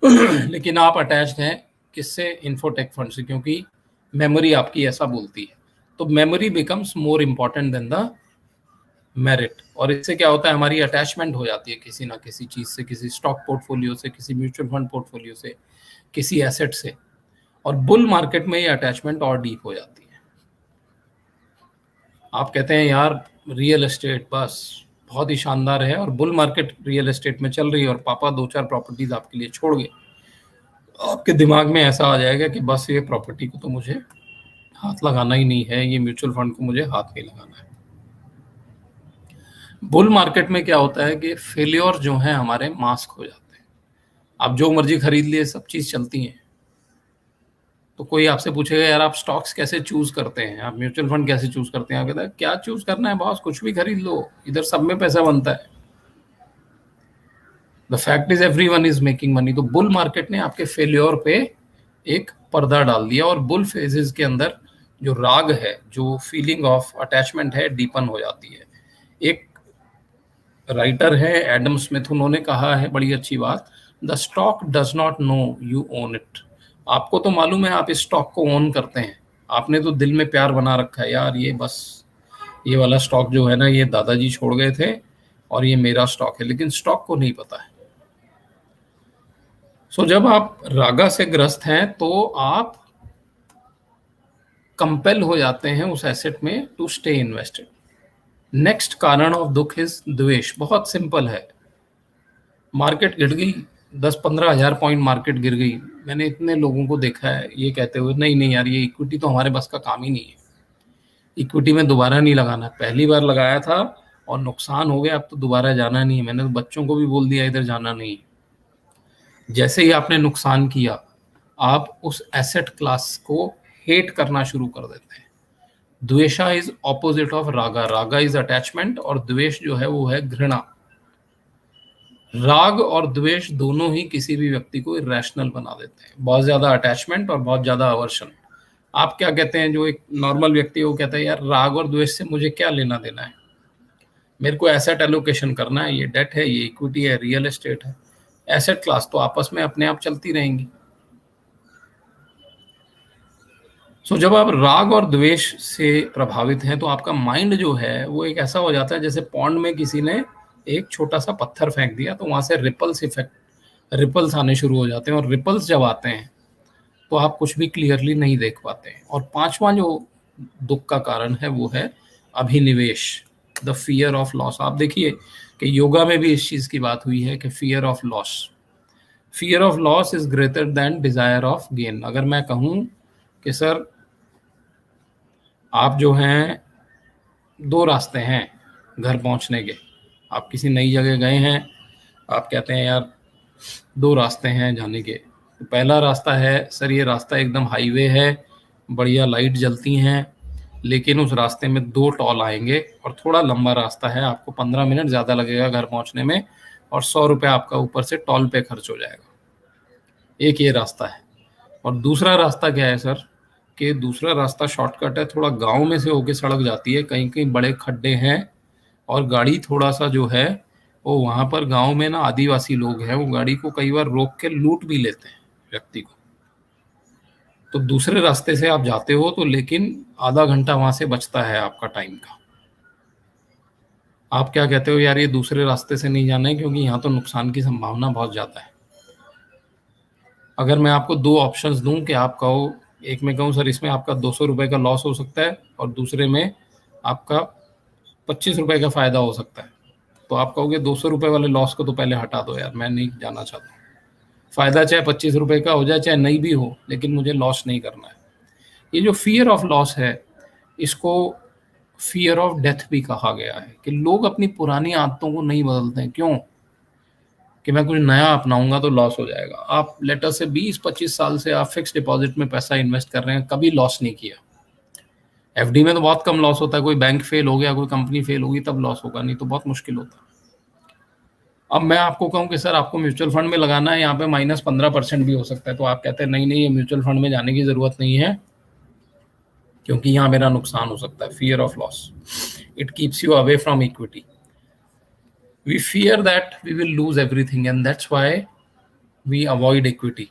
लेकिन आप अटैच्ड हैं किससे, इन्फोटेक फंड से, क्योंकि मेमोरी आपकी ऐसा बोलती है। तो memory becomes more important than the merit, और इससे क्या होता है, हमारी अटैचमेंट हो जाती है किसी ना किसी चीज से, किसी स्टॉक पोर्टफोलियो से, किसी म्यूचुअल फंड पोर्टफोलियो से, किसी एसेट से, और बुल मार्केट में ये अटैचमेंट और डीप हो जाती है। आप कहते हैं यार रियल एस्टेट बस बहुत ही शानदार है, और बुल मार्केट रियल एस्टेट में चल रही है, और पापा 2-4 प्रॉपर्टीज आपके लिए छोड़ गए, आपके दिमाग में ऐसा आ जाएगा कि बस ये प्रॉपर्टी को तो मुझे हाथ लगाना ही नहीं है, ये म्यूचुअल फंड को मुझे हाथ नहीं लगाना है। बुल मार्केट में क्या होता है कि फेलियर जो है हमारे मास्क हो जाते हैं। आप जो मर्जी खरीद लिए, सब चीज चलती हैं। तो कोई आपसे पूछेगा यार आप स्टॉक्स कैसे चूज करते हैं, आप म्यूचुअल फंड कैसे चूज करते हैं, आप कहते हैं क्या चूज करना है बॉस, कुछ भी खरीद लो, इधर सब में पैसा बनता है। The fact is everyone is making money. तो बुल मार्केट ने आपके फेलियर पे एक पर्दा डाल दिया, और बुल फेजेस के अंदर जो राग है, जो फीलिंग ऑफ अटैचमेंट है, डीपन हो जाती है। एक राइटर है एडम स्मिथ, उन्होंने कहा है बड़ी अच्छी बात, the stock does not know you own it. आपको तो मालूम है आप इस स्टॉक को ओन करते हैं, आपने तो दिल में प्यार बना रखा है यार, ये बस ये वाला स्टॉक जो है ना ये दादाजी छोड़ गए थे और ये मेरा स्टॉक है, लेकिन स्टॉक को नहीं पता है। सो जब आप रागा से ग्रस्त हैं तो आप कंपेल हो जाते हैं उस एसेट में टू स्टे इन्वेस्टेड। नेक्स्ट कारण ऑफ दुख इज द्वेष। बहुत सिंपल है। मार्केट गिर गई, 10-15 हजार पॉइंट मार्केट गिर गई। मैंने इतने लोगों को देखा है ये कहते हुए, नहीं नहीं यार ये इक्विटी तो हमारे बस का काम ही नहीं है, इक्विटी में दोबारा नहीं लगाना, पहली बार लगाया था और नुकसान हो गया, अब तो दोबारा जाना नहीं है। मैंने तो बच्चों को भी बोल दिया इधर जाना नहीं है। जैसे ही आपने नुकसान किया आप उस एसेट क्लास को हेट करना शुरू कर देते हैं। द्वेषा इज ऑपोजिट ऑफ रागा। रागा इज अटैचमेंट और द्वेष जो है वो है घृणा। राग और द्वेष दोनों ही किसी भी व्यक्ति को इरेशनल बना देते हैं। बहुत ज्यादा अटैचमेंट और बहुत ज्यादा अवर्शन। आप क्या कहते हैं, जो एक नॉर्मल व्यक्ति है वो कहता है यार राग और द्वेष से मुझे क्या लेना देना है, मेरे को एसेट एलोकेशन करना है, ये डेट है, ये इक्विटी है, रियल एस्टेट है, एसेट क्लास तो आपस में अपने आप चलती रहेंगी। सो जब आप राग और द्वेष से प्रभावित हैं तो आपका माइंड जो है वो एक ऐसा हो जाता है जैसे पॉन्ड में किसी ने एक छोटा सा पत्थर फेंक दिया तो वहां से रिपल्स इफेक्ट, रिपल्स आने शुरू हो जाते हैं, और रिपल्स जब आते हैं तो आप कुछ भी क्लियरली नहीं देख पाते हैं। और पांचवा जो दुख का कारण है वो है अभिनिवेश, द फियर ऑफ लॉस। आप देखिए कि योगा में भी इस चीज की बात हुई है कि fear of loss, fear of loss is greater than desire of gain. अगर मैं कहूं कि सर आप जो हैं, दो रास्ते हैं घर पहुंचने के, आप किसी नई जगह गए हैं, आप कहते हैं यार दो रास्ते हैं जाने के, तो पहला रास्ता है सर ये रास्ता एकदम हाईवे है, बढ़िया लाइट जलती हैं, लेकिन उस रास्ते में दो टॉल आएंगे और थोड़ा लंबा रास्ता है, आपको 15 मिनट ज़्यादा लगेगा घर पहुंचने में और 100 रुपये आपका ऊपर से टॉल पे खर्च हो जाएगा। एक ये रास्ता है। और दूसरा रास्ता क्या है सर, कि दूसरा रास्ता शॉर्टकट है, थोड़ा गांव में से होके सड़क जाती है, कहीं कहीं बड़े खड्डे हैं और गाड़ी थोड़ा सा जो है वो वहां पर गांव में ना आदिवासी लोग हैं, वो गाड़ी को कई बार रोक के लूट भी लेते हैं व्यक्ति को। तो दूसरे रास्ते से आप जाते हो तो लेकिन आधा घंटा वहां से बचता है आपका टाइम का। आप क्या कहते हो यार ये दूसरे रास्ते से नहीं जाना है क्योंकि यहाँ तो नुकसान की संभावना बहुत ज्यादा है। अगर मैं आपको दो ऑप्शंस दूं कि आप कहो, एक में कहूँ सर इसमें आपका 200 रुपये का लॉस हो सकता है और दूसरे में आपका 25 रुपये का फायदा हो सकता है, तो आप कहोगे 200 रुपये वाले लॉस को तो पहले हटा दो यार, मैं नहीं जाना चाहता, फायदा चाहे 25 रुपये का हो जाए चाहे नहीं भी हो, लेकिन मुझे लॉस नहीं करना है। ये जो फियर ऑफ लॉस है इसको फियर ऑफ डेथ भी कहा गया है, कि लोग अपनी पुरानी आदतों को नहीं बदलते हैं। क्यों? कि मैं कुछ नया अपनाऊंगा तो लॉस हो जाएगा। आप लेटर से 20-25 साल से आप फिक्स डिपॉजिट में पैसा इन्वेस्ट कर रहे हैं, कभी लॉस नहीं किया। एफडी में तो बहुत कम लॉस होता है, कोई बैंक फेल हो गया, कोई कंपनी फेल होगी तब लॉस होगा, नहीं तो बहुत मुश्किल होता है। अब मैं आपको कहूं कि सर आपको म्यूचुअल फंड में लगाना है, यहाँ पे -15% भी हो सकता है, तो आप कहते हैं नहीं नहीं ये म्यूचुअल फंड में जाने की जरूरत नहीं है क्योंकि यहाँ मेरा नुकसान हो सकता है। Fear of loss, it keeps you away from equity. We fear that we will lose everything and that's why we avoid equity.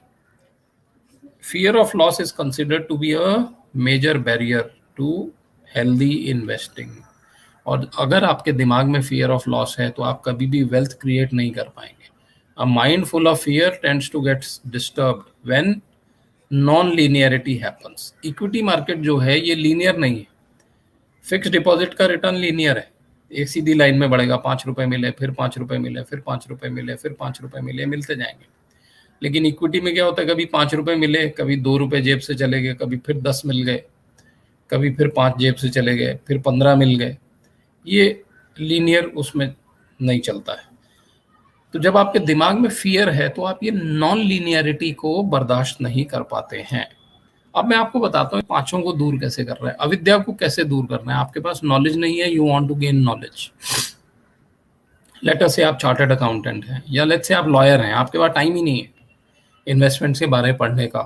Fear of loss is considered to be a major barrier to healthy investing. और अगर आपके दिमाग में fear of loss है तो आप कभी भी wealth create नहीं कर पाएंगे। A mind full of fear tends to get disturbed when non-linearity happens. Equity market जो है ये linear नहीं है। फिक्स डिपॉजिट का रिटर्न लीनियर है, एक सीधी लाइन में बढ़ेगा, 5 रुपए मिले, फिर 5 रुपए मिले, फिर 5 रुपए मिले, फिर 5 रुपए मिले, मिलते जाएंगे। लेकिन इक्विटी में क्या होता है, कभी 5 रुपए मिले, कभी 2 रुपए जेब से चले गए, कभी फिर 10 मिल गए, कभी फिर 5 जेब से चले गए, फिर 15 मिल गए। ये लीनियर उसमें नहीं चलता है। तो जब आपके दिमाग में फियर है तो आप ये नॉन लीनियरिटी को बर्दाश्त नहीं कर पाते हैं। अब मैं आपको बताता हूँ पांचों को दूर कैसे कर रहे हैं। अविद्या को कैसे दूर करना है। आपके पास नॉलेज नहीं है, you want to gain knowledge. Let us say आप चार्टर्ड अकाउंटेंट हैं या लेट से आप लॉयर हैं, आपके पास टाइम ही नहीं है इन्वेस्टमेंट्स के बारे में पढ़ने का,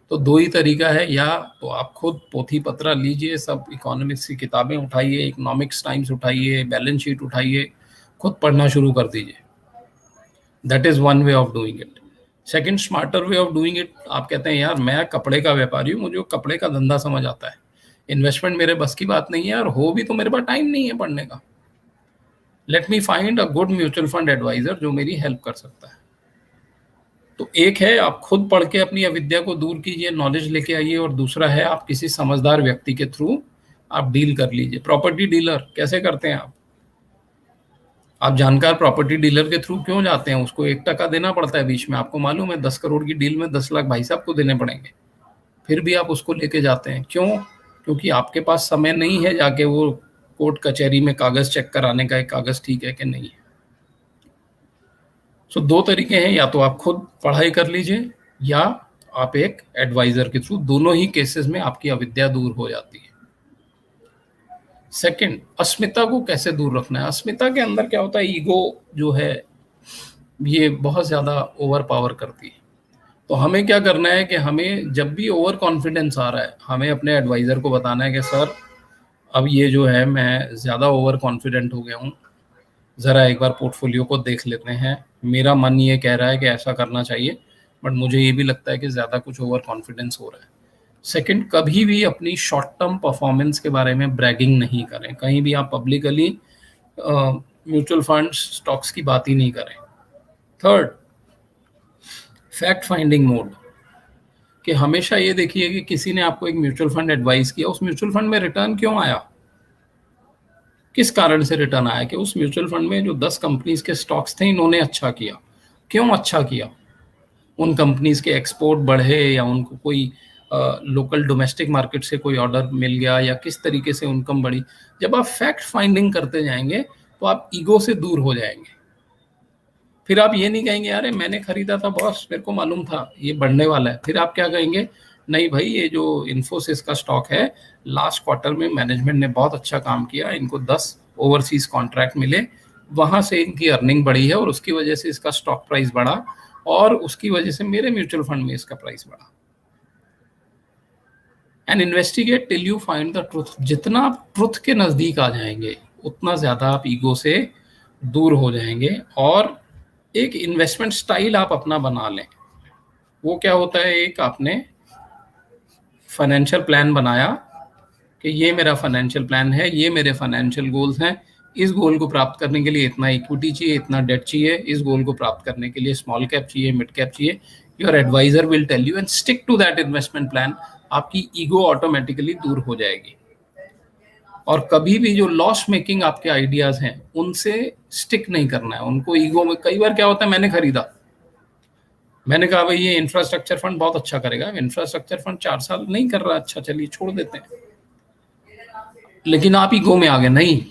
तो दो ही तरीका है, या तो आप खुद पोथी पत्रा लीजिए, सब इकोनॉमिक्स की किताबें उठाइए, इकोनॉमिक्स टाइम्स उठाइए, बैलेंस शीट उठाइए, खुद पढ़ना शुरू कर दीजिए। That is one way of doing it. Second, smarter way of doing it, आप कहते हैं यार मैं कपड़े का व्यापारी हूँ, मुझे कपड़े का धंधा समझ आता है, इन्वेस्टमेंट मेरे बस की बात नहीं है और हो भी तो मेरे पास टाइम नहीं है पढ़ने का, let me find a good mutual fund advisor जो मेरी हेल्प कर सकता है। तो एक है आप खुद पढ़ के अपनी अविद्या को दूर कीजिए, नॉलेज लेके आइए, और दूसरा है आप किसी समझदार व्यक्ति के थ्रू आप डील कर लीजिए। प्रॉपर्टी डीलर कैसे करते हैं आप जानकार प्रॉपर्टी डीलर के थ्रू क्यों जाते हैं? उसको 1% देना पड़ता है बीच में, आपको मालूम है 10 करोड़ की डील में 10 लाख भाई साहब को देने पड़ेंगे, फिर भी आप उसको लेके जाते हैं, क्यों? क्योंकि आपके पास समय नहीं है जाके वो कोर्ट कचहरी में कागज चेक कराने का, एक कागज ठीक है कि नहीं है। सो दो तरीके हैं, या तो आप खुद पढ़ाई कर लीजिए या आप एक एडवाइजर के थ्रू, दोनों ही केसेस में आपकी अविद्या दूर हो जाती है। सेकंड, अस्मिता को कैसे दूर रखना है? अस्मिता के अंदर क्या होता है, ईगो जो है ये बहुत ज्यादा ओवर पावर करती है। तो हमें क्या करना है कि हमें जब भी ओवर कॉन्फिडेंस आ रहा है, हमें अपने एडवाइजर को बताना है कि सर अब ये जो है मैं ज़्यादा ओवर कॉन्फिडेंट हो गया हूँ, ज़रा एक बार पोर्टफोलियो को देख लेते हैं, मेरा मन ये कह रहा है कि ऐसा करना चाहिए, बट मुझे ये भी लगता है कि ज़्यादा कुछ ओवर कॉन्फिडेंस हो रहा है। सेकंड, कभी भी अपनी शॉर्ट टर्म परफॉर्मेंस के बारे में ब्रैगिंग नहीं करें, कहीं भी आप पब्लिकली म्यूचुअल फंड्स स्टॉक्स की बात ही नहीं करें। थर्ड, फैक्ट फाइंडिंग मोड, कि हमेशा ये देखिए कि किसी ने आपको एक म्यूचुअल फंड एडवाइस किया, उस म्यूचुअल फंड में रिटर्न क्यों आया, किस कारण से रिटर्न आया, कि उस म्यूचुअल फंड में जो 10 कंपनीज के स्टॉक्स थे इन्होंने अच्छा किया, क्यों अच्छा किया, उन कंपनीज के एक्सपोर्ट बढ़े या उनको कोई लोकल डोमेस्टिक मार्केट से कोई ऑर्डर मिल गया या किस तरीके से इनकम बढ़ी। जब आप फैक्ट फाइंडिंग करते जाएंगे तो आप ईगो से दूर हो जाएंगे, फिर आप ये नहीं कहेंगे अरे मैंने खरीदा था बॉस, मेरे को मालूम था ये बढ़ने वाला है, फिर आप क्या कहेंगे, नहीं भाई ये जो इन्फोसिस का स्टॉक है लास्ट क्वार्टर में मैनेजमेंट ने बहुत अच्छा काम किया, इनको 10 ओवरसीज कॉन्ट्रैक्ट मिले, वहां से इनकी अर्निंग बढ़ी है और उसकी वजह से इसका स्टॉक प्राइस बढ़ा और उसकी वजह से मेरे म्यूचुअल फंड में इसका प्राइस बढ़ा। And investigate till you find the truth, जितना आप ट्रुथ के नजदीक आ जाएंगे उतना ज्यादा आप ईगो से दूर हो जाएंगे और एक इन्वेस्टमेंट स्टाइल आप अपना बना लें। वो क्या होता है, एक आपने फाइनेंशियल प्लान बनाया कि ये मेरा फाइनेंशियल प्लान है, ये मेरे फाइनेंशियल गोल्स हैं, इस गोल को प्राप्त करने के लिए इतना इक्विटी चाहिए, इतना डेट चाहिए, इस गोल को प्राप्त करने के लिए स्मॉल कैप चाहिए, मिड कैप चाहिए, your advisor will tell you and stick to that investment plan. आपकी ईगो ऑटोमेटिकली दूर हो जाएगी और कभी भी जो लॉस मेकिंग आपके आइडियाज हैं उनसे स्टिक नहीं करना है उनको। ईगो में कई बार क्या होता है, मैंने खरीदा, मैंने कहा भाई ये इंफ्रास्ट्रक्चर फंड बहुत अच्छा करेगा, इंफ्रास्ट्रक्चर फंड 4 साल नहीं कर रहा अच्छा, चलिए छोड़ देते हैं, लेकिन आप ईगो में आ गए, नहीं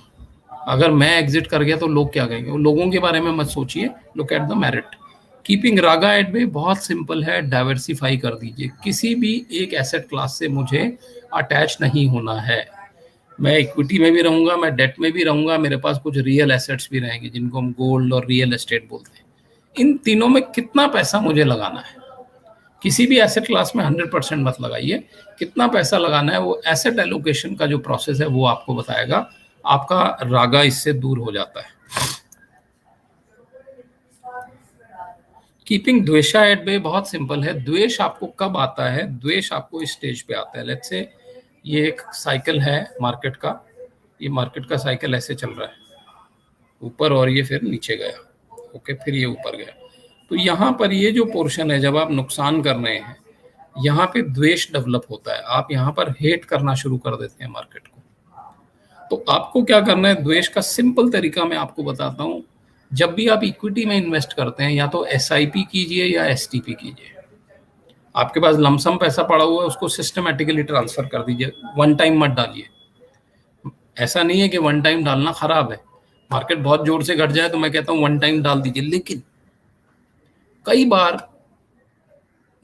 अगर मैं एग्जिट कर गया तो लोग क्या कहेंगे, वो लोगों के बारे में मत सोचिए, look at the merit. Keeping raga at bay बहुत सिंपल है, डाइवर्सिफाई कर दीजिए, किसी भी एक एसेट क्लास से मुझे अटैच नहीं होना है, मैं इक्विटी में भी रहूंगा, मैं डेट में भी रहूंगा, मेरे पास कुछ रियल एसेट्स भी रहेंगे जिनको हम गोल्ड और रियल एस्टेट बोलते हैं, इन तीनों में कितना पैसा मुझे लगाना है, किसी भी एसेट क्लास में 100% मत लगाइए, कितना पैसा लगाना है वो एसेट एलोकेशन का जो प्रोसेस है वो आपको बताएगा, आपका रागा इससे दूर हो जाता है। कीपिंग द्वेषा एट बे बहुत सिंपल है, द्वेष आपको कब आता है, द्वेष आपको इस स्टेज पे आता है, लेट्स से ये एक साइकिल है मार्केट का, ये मार्केट का साइकिल ऐसे चल रहा है ऊपर और ये फिर नीचे गया, ओके फिर ये ऊपर गया, तो यहाँ पर ये जो पोर्शन है जब आप नुकसान कर रहे हैं यहाँ पे द्वेष डेवलप होता है, आप यहाँ पर हेट करना शुरू कर देते हैं मार्केट को। तो आपको क्या करना है, द्वेष का सिंपल तरीका मैं आपको बताता हूँ, जब भी आप इक्विटी में इन्वेस्ट करते हैं या तो एसआईपी कीजिए या एसटीपी कीजिए, आपके पास लमसम पैसा पड़ा हुआ है उसको सिस्टमेटिकली ट्रांसफर कर दीजिए, वन टाइम मत डालिए। ऐसा नहीं है कि वन टाइम डालना खराब है, मार्केट बहुत जोर से घट जाए तो मैं कहता हूँ वन टाइम डाल दीजिए, लेकिन कई बार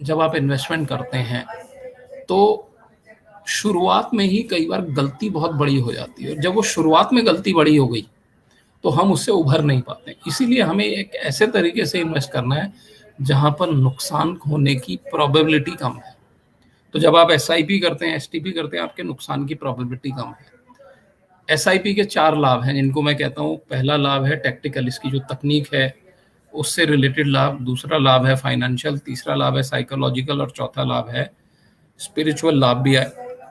जब आप इन्वेस्टमेंट करते हैं तो शुरुआत में ही कई बार गलती बहुत बड़ी हो जाती है, और जब वो शुरुआत में गलती बड़ी हो गई तो हम उससे उभर नहीं पाते, इसीलिए हमें एक ऐसे तरीके से इन्वेस्ट करना है जहां पर नुकसान होने की प्रोबेबिलिटी कम है। तो जब आप एसआईपी करते हैं, एसटीपी करते हैं, आपके नुकसान की प्रोबेबिलिटी कम है। एसआईपी के 4 लाभ हैं जिनको मैं कहता हूँ, पहला लाभ है टेक्टिकल, इसकी जो तकनीक है उससे रिलेटेड लाभ, दूसरा लाभ है फाइनेंशियल, तीसरा लाभ है साइकोलॉजिकल और चौथा लाभ है स्पिरिचुअल लाभ भी है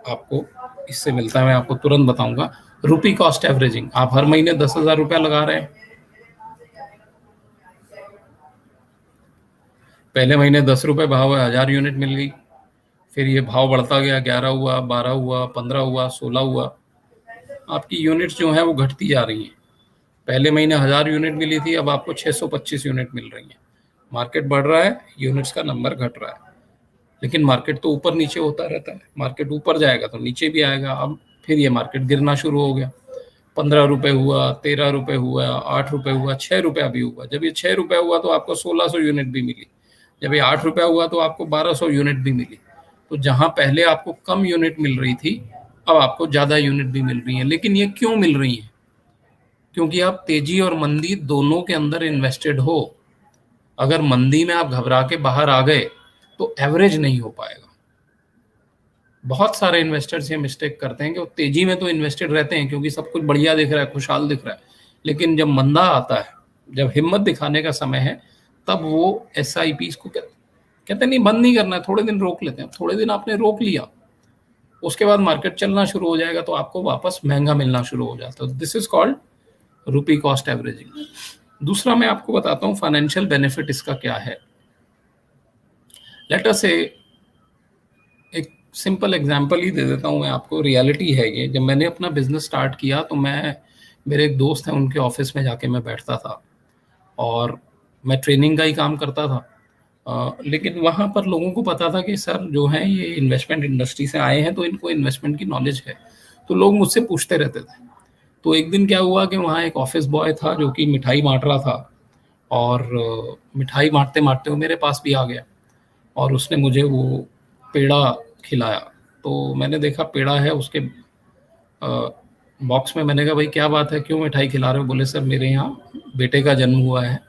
आपको इससे मिलता है। मैं आपको तुरंत बताऊंगा। रुपी कॉस्ट एवरेजिंग, आप हर महीने 10,000 रुपया लगा रहे हैं, पहले महीने 10 रुपए भाव है, 1000 यूनिट मिल गई, फिर ये भाव बढ़ता गया, 11 हुआ, 12 हुआ, 15 हुआ, 16 हुआ, आपकी यूनिट्स जो है वो घटती जा रही हैं। पहले महीने 1000 यूनिट मिली थी, अब आपको 625 यूनिट मिल रही है। मार्केट बढ़ रहा है, यूनिट्स का नंबर घट रहा है, लेकिन मार्केट तो ऊपर नीचे होता रहता है। मार्केट ऊपर जाएगा तो नीचे भी आएगा। अब फिर ये मार्केट गिरना शुरू हो गया, 15 रुपए हुआ, 13 रुपए हुआ, 8 रुपए हुआ, 6 रुपया भी हुआ। जब ये 6 रुपया हुआ तो आपको 1600 यूनिट भी मिली। जब ये 8 रुपया हुआ तो आपको 1200 यूनिट भी मिली। तो जहां पहले आपको कम यूनिट मिल रही थी, अब आपको ज्यादा यूनिट भी मिल रही है। लेकिन ये क्यों मिल रही है? क्योंकि आप तेजी और मंदी दोनों के अंदर इन्वेस्टेड हो। अगर मंदी में आप घबरा के बाहर आ गए तो एवरेज नहीं हो पाएगा। बहुत सारे इन्वेस्टर्स ये मिस्टेक करते हैं कि वो तेजी में तो इन्वेस्टेड रहते हैं क्योंकि सब कुछ बढ़िया दिख रहा है, खुशहाल दिख रहा है, लेकिन जब मंदा आता है, जब हिम्मत दिखाने का समय है, तब वो SIPs को कहते नहीं, बंद नहीं करना है, थोड़े दिन रोक लेते हैं। थोड़े दिन आपने रोक लिया, उसके बाद मार्केट चलना शुरू हो जाएगा तो आपको वापस महंगा मिलना शुरू हो जाता है। This is called rupee cost averaging. दूसरा मैं आपको बताता हूँ फाइनेंशियल बेनिफिट इसका क्या है। लेट अस से एक सिंपल एग्जांपल ही दे देता हूँ मैं आपको, रियलिटी है ये। जब मैंने अपना बिजनेस स्टार्ट किया तो मैं, मेरे एक दोस्त हैं, उनके ऑफिस में जाके मैं बैठता था और मैं ट्रेनिंग का ही काम करता था। लेकिन वहाँ पर लोगों को पता था कि सर जो हैं ये इन्वेस्टमेंट इंडस्ट्री से आए हैं तो इनको इन्वेस्टमेंट की नॉलेज है, तो लोग मुझसे पूछते रहते थे। तो एक दिन क्या हुआ कि वहाँ एक ऑफिस बॉय था जो कि मिठाई बांट रहा था, और मिठाई बांटते बांटते वो मेरे पास भी आ गया और उसने मुझे वो पेड़ा खिलाया। तो मैंने देखा पेड़ा है उसके बॉक्स में। मैंने कहा भाई क्या बात है, क्यों मिठाई खिला रहे हो? बोले सर मेरे यहाँ बेटे का जन्म हुआ है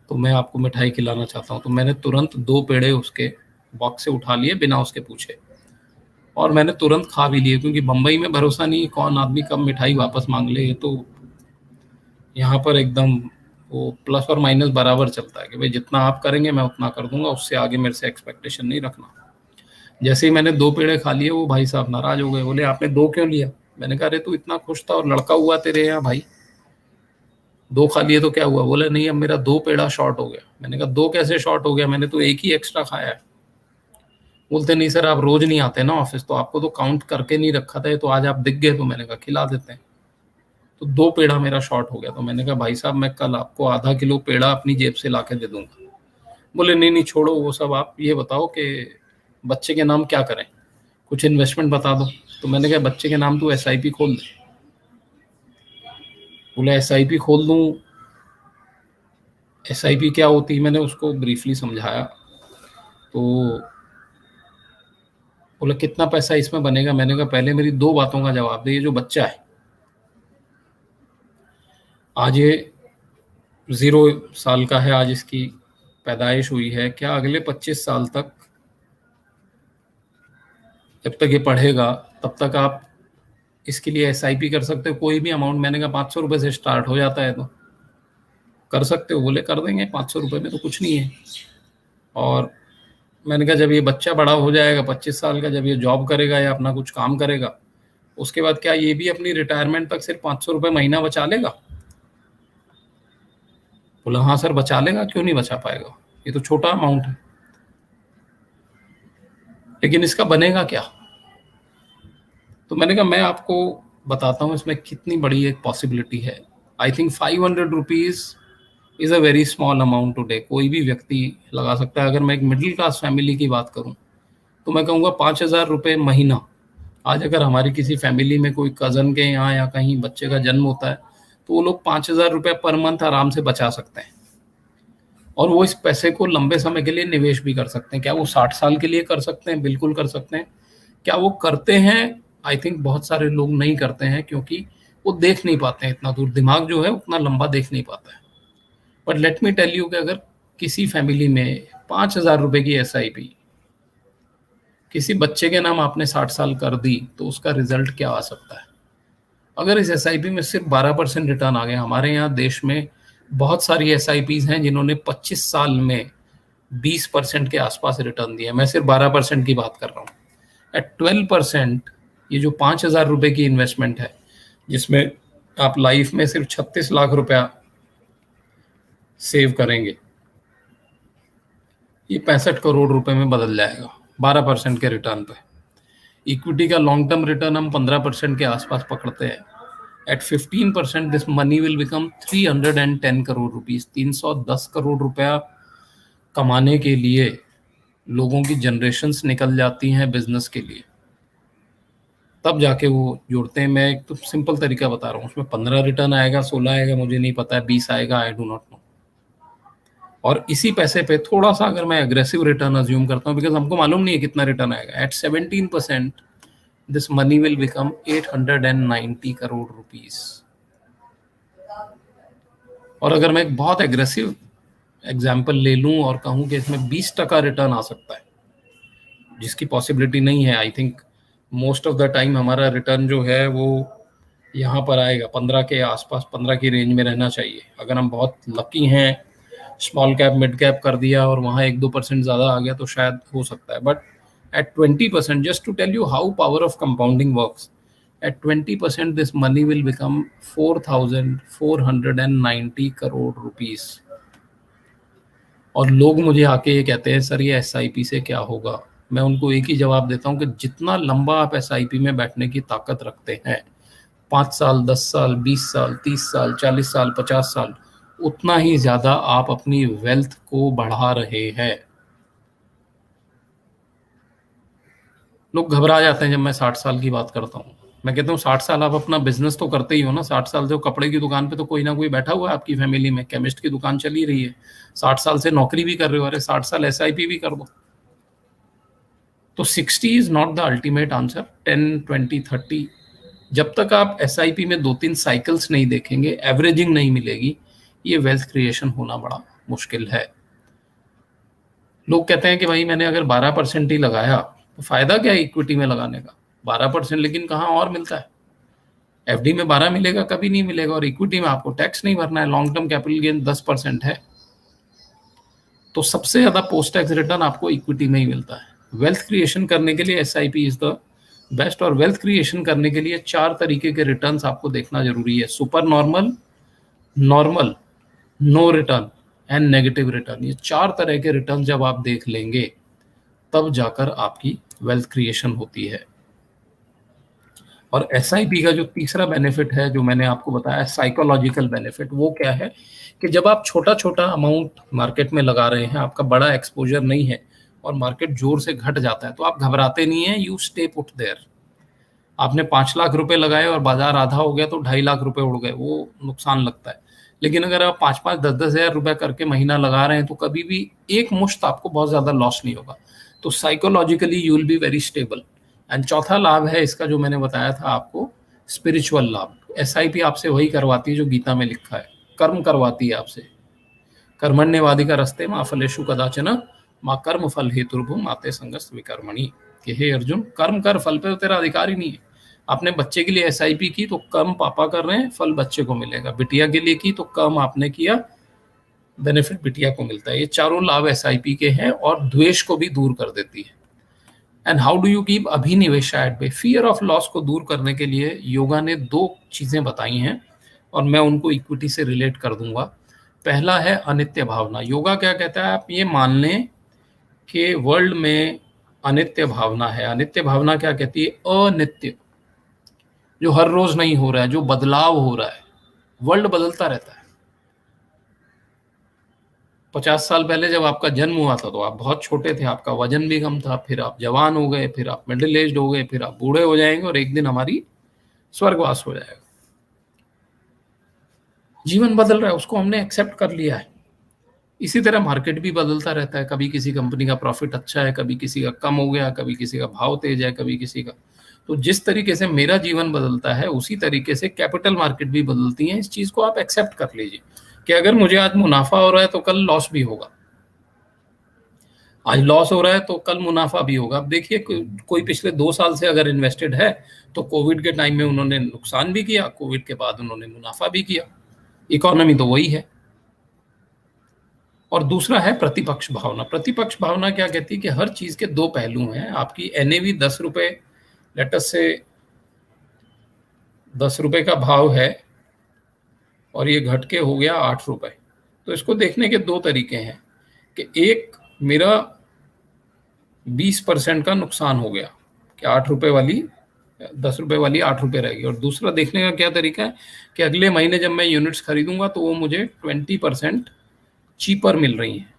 तो मैं आपको मिठाई खिलाना चाहता हूँ। तो मैंने तुरंत 2 पेड़े उसके बॉक्स से उठा लिए बिना उसके पूछे, और मैंने तुरंत खा भी लिए, क्योंकि बम्बई में भरोसा नहीं कौन आदमी कब मिठाई वापस मांग ले। तो यहाँ पर एकदम वो प्लस और माइनस बराबर चलता है कि भाई जितना आप करेंगे मैं उतना कर दूंगा, उससे आगे मेरे से एक्सपेक्टेशन नहीं रखना। जैसे ही मैंने 2 पेड़े खा लिए, वो भाई साहब नाराज हो गए, बोले आपने 2 क्यों लिया? मैंने कहा अरे तू इतना खुश था और लड़का हुआ तेरे यहाँ भाई, 2 खा लिए तो क्या हुआ? बोले नहीं अब मेरा 2 पेड़ा शॉर्ट हो गया। मैंने कहा 2 कैसे शॉर्ट हो गया, मैंने तो 1 ही एक्स्ट्रा खाया है। बोलते नहीं सर आप रोज नहीं आते ना ऑफिस, तो आपको तो काउंट करके नहीं रखा था, तो आज आप दिख गए तो मैंने कहा खिला देते हैं। तो 2 पेड़ा मेरा शॉर्ट हो गया। तो मैंने कहा भाई साहब मैं कल आपको आधा किलो पेड़ा अपनी जेब से ला के दे दूंगा। बोले नहीं नहीं छोड़ो वो सब, आप ये बताओ कि बच्चे के नाम क्या करें, कुछ इन्वेस्टमेंट बता दो। तो मैंने कहा बच्चे के नाम तू SIP खोल दे। बोले SIP खोल दूं? SIP क्या होती है? मैंने उसको ब्रीफली समझाया। तो बोले कितना पैसा इसमें बनेगा? मैंने कहा पहले मेरी 2 बातों का जवाब दे। ये जो बच्चा है आज ये 0 साल का है, आज इसकी पैदाइश हुई है, क्या अगले 25 साल तक जब तक ये पढ़ेगा तब तक आप इसके लिए SIP कर सकते हो कोई भी अमाउंट? मैंने कहा 500 रुपये से स्टार्ट हो जाता है, तो कर सकते हो? बोले कर देंगे, 500 रुपये में तो कुछ नहीं है। और मैंने कहा जब ये बच्चा बड़ा हो जाएगा 25 साल का, जब ये जॉब करेगा या अपना कुछ काम करेगा, उसके बाद क्या ये भी अपनी रिटायरमेंट तक सिर्फ 500 रुपये महीना बचा लेगा? बोला हाँ सर बचा लेगा, क्यों नहीं बचा पाएगा, ये तो छोटा अमाउंट है। लेकिन इसका बनेगा क्या? तो मैंने कहा मैं आपको बताता हूँ इसमें कितनी बड़ी एक पॉसिबिलिटी है। I think 500 rupees is a very small amount today, कोई भी व्यक्ति लगा सकता है। अगर मैं एक मिडिल क्लास फैमिली की बात करूँ तो मैं कहूँगा 5,000 रुपये महीना। आज अगर हमारी किसी फैमिली में कोई कज़न के यहाँ या कहीं बच्चे का जन्म होता है तो वो लोग 5,000 रुपये पर मंथ आराम से बचा सकते हैं, और वो इस पैसे को लंबे समय के लिए निवेश भी कर सकते हैं। क्या वो 60 साल के लिए कर सकते हैं? बिल्कुल कर सकते हैं। क्या वो करते हैं? आई थिंक बहुत सारे लोग नहीं करते हैं, क्योंकि वो देख नहीं पाते हैं इतना दूर, दिमाग जो है उतना लंबा देख नहीं पाता है। But let me tell you कि अगर किसी फैमिली में 5,000 रुपये की SIP किसी बच्चे के नाम आपने 60 साल कर दी तो उसका रिजल्ट क्या आ सकता है? अगर इस SIP में सिर्फ 12% रिटर्न आ गया, हमारे यहाँ देश में बहुत सारी SIPs हैं जिन्होंने 25 साल में 20% के आसपास रिटर्न दिया। मैं सिर्फ 12% की बात कर रहा हूँ। एट 12%, ये जो 5,000 रुपए की इन्वेस्टमेंट है, जिसमें आप लाइफ में सिर्फ 36 लाख रुपया सेव करेंगे, ये 65 करोड़ रुपए में बदल जाएगा 12% के रिटर्न पे। इक्विटी का लॉन्ग टर्म रिटर्न हम 15% के आसपास पकड़ते हैं। At 15% this money will become 310 crore rupees. 310 crore रुपया कमाने के लिए लोगों की जनरेशन्स निकल जाती हैं बिजनेस के लिए, तब जाके वो जोड़ते हैं। मैं एक तो सिंपल तरीका बता रहा हूँ, उसमें 15 रिटर्न आएगा, 16 आएगा, मुझे नहीं पता है, 20 आएगा, आई डू नॉट नो। और इसी पैसे पे थोड़ा सा अगर मैं एग्रेसिव रिटर्न अज्यूम करता हूँ, बिकॉज हमको मालूम नहीं है कितना रिटर्न आएगा, at 17% this money will become 890 crore rupees. और अगर मैं एक बहुत एग्रेसिव एग्जाम्पल ले लूँ और कहूँ कि इसमें 20% रिटर्न आ सकता है, जिसकी पॉसिबिलिटी नहीं है। I think most of the time हमारा रिटर्न जो है वो यहाँ पर आएगा 15 के आसपास, 15 की रेंज में रहना चाहिए। अगर हम बहुत लकी हैं, स्मॉल कैप मिड कैप कर दिया और वहाँ 1-2% ज़्यादा आ गया तो शायद हो सकता है। But at 20%, just to tell you how power of compounding works, at 20% this money will become 4,490 crore rupees. और लोग मुझे आके ये कहते हैं, सर ये SIP से क्या होगा? मैं उनको एक ही जवाब देता हूँ कि जितना लंबा आप SIP में बैठने की ताकत रखते हैं, 5 साल, 10 साल, 20 साल, 30 साल, 40 साल, 50 साल, उतना ही ज्यादा आप अपनी वेल्थ को बढ़ा रहे हैं। लोग घबरा जाते हैं जब मैं 60 साल की बात करता हूँ। मैं कहता हूँ 60 साल आप अपना बिजनेस तो करते ही हो ना। 60 साल से कपड़े की दुकान पे तो कोई ना कोई बैठा हुआ है आपकी फैमिली में, केमिस्ट की दुकान चल ही रही है, 60 साल से नौकरी भी कर रहे हो, अरे 60 साल SIP भी कर दो। तो 60 is not the ultimate answer. 10, 20, 30, जब तक आप SIP में 2-3 साइकिल्स नहीं देखेंगे, एवरेजिंग नहीं मिलेगी, ये वेल्थ क्रिएशन होना बड़ा मुश्किल है। लोग कहते हैं कि भाई मैंने अगर 12% ही लगाया तो फायदा क्या है इक्विटी में लगाने का? 12%, लेकिन कहाँ और मिलता है? FD में 12 मिलेगा? कभी नहीं मिलेगा। और इक्विटी में आपको टैक्स नहीं भरना है, लॉन्ग टर्म कैपिटल गेन 10% है। तो सबसे ज्यादा पोस्ट टैक्स रिटर्न आपको इक्विटी में ही मिलता है। वेल्थ क्रिएशन करने के लिए SIP इज द बेस्ट। और वेल्थ क्रिएशन करने के लिए 4 तरीके के रिटर्न्स आपको देखना जरूरी है: super normal, normal, no return and negative return. ये 4 तरह के रिटर्न जब आप देख लेंगे, तब जाकर आपकी वेल्थ क्रिएशन होती है। और SIP का जो तीसरा बेनिफिट है, जो मैंने आपको बताया, साइकोलॉजिकल बेनिफिट, वो क्या है कि जब आप छोटा छोटा अमाउंट मार्केट में लगा रहे हैं, आपका बड़ा एक्सपोजर नहीं है, और मार्केट जोर से घट जाता है, तो आप घबराते नहीं है, यू स्टे पुट देयर। आपने 5 लाख रुपए लगाए और बाजार आधा हो गया तो 2.5 लाख रुपए उड़ गए, वो नुकसान लगता है। लेकिन अगर आप 5-5, 10-10 हजार रुपए करके महीना लगा रहे हैं, तो कभी भी एक मुश्त आपको बहुत ज्यादा लॉस नहीं होगा। तो psychologically you will be very stable. And चौथा लाभ है इसका, जो मैंने बताया था आपको, स्पिरिचुअल लाभ। SIP आपसे वही करवाती है जो गीता में लिखा है, कर्म करवाती है आपसे। कर्मण्यवाधिका रस्ते माँ फलेषु कदाचन माँ कर्म फल हेतुर्भु माते संगस्त विकर्मणि। कि हे अर्जुन, कर्म कर, फल पे तो तेरा अधिकार ही नहीं है। आपने बच्चे के लिए SIP की तो कर्म पापा कर रहे हैं, फल बच्चे को मिलेगा। बिटिया के लिए की तो कर्म आपने किया, बेनिफिट बिटिया को मिलता है। ये चारों लाभ SIP के हैं, और द्वेष को भी दूर कर देती है। And how do you keep अभिनिवेशा at bay? Fear of loss को दूर करने के लिए योगा ने 2 चीजें बताई हैं, और मैं उनको इक्विटी से रिलेट कर दूंगा। पहला है अनित्य भावना। योगा क्या कहता है? आप ये मान लें कि वर्ल्ड में अनित्य भावना है। अनित्य भावना क्या कहती है? अनित्य, जो हर रोज नहीं हो रहा है, जो बदलाव हो रहा है। वर्ल्ड बदलता रहता है। 50 साल पहले जब आपका जन्म हुआ था तो आप बहुत छोटे थे, आपका वजन भी कम था, फिर आप जवान हो गए, फिर आप मिडिल एज्ड हो गए, फिर आप बूढ़े हो जाएंगे, और एक दिन हमारी स्वर्गवास हो जाएगा। जीवन बदल रहा है, उसको हमने एक्सेप्ट कर लिया है। इसी तरह मार्केट भी बदलता रहता है। कभी किसी कंपनी का प्रॉफिट अच्छा है, कभी किसी का कम हो गया, कभी किसी का भाव तेज है, कभी किसी का। तो जिस तरीके से मेरा जीवन बदलता है, उसी तरीके से कैपिटल मार्केट भी बदलती है। इस चीज को आप एक्सेप्ट कर लीजिए कि अगर मुझे आज मुनाफा हो रहा है तो कल लॉस भी होगा, आज लॉस हो रहा है तो कल मुनाफा भी होगा। अब देखिए, कोई पिछले 2 साल से अगर इन्वेस्टेड है तो कोविड के टाइम में उन्होंने नुकसान भी किया, कोविड के बाद उन्होंने मुनाफा भी किया। इकोनॉमी तो वही है। और दूसरा है प्रतिपक्ष भावना। प्रतिपक्ष भावना क्या कहती है कि हर चीज के दो पहलू हैं। आपकी एनएवी 10 रुपए, लेटस से 10 रुपए का भाव है और ये घट के हो गया 8 रुपए, तो इसको देखने के दो तरीके हैं कि एक, मेरा 20% का नुकसान हो गया कि 8 रुपए वाली 10 रुपए वाली 8 रुपए रहेगी, और दूसरा देखने का क्या तरीका है कि अगले महीने जब मैं यूनिट्स खरीदूंगा तो वो मुझे 20% चीपर मिल रही हैं।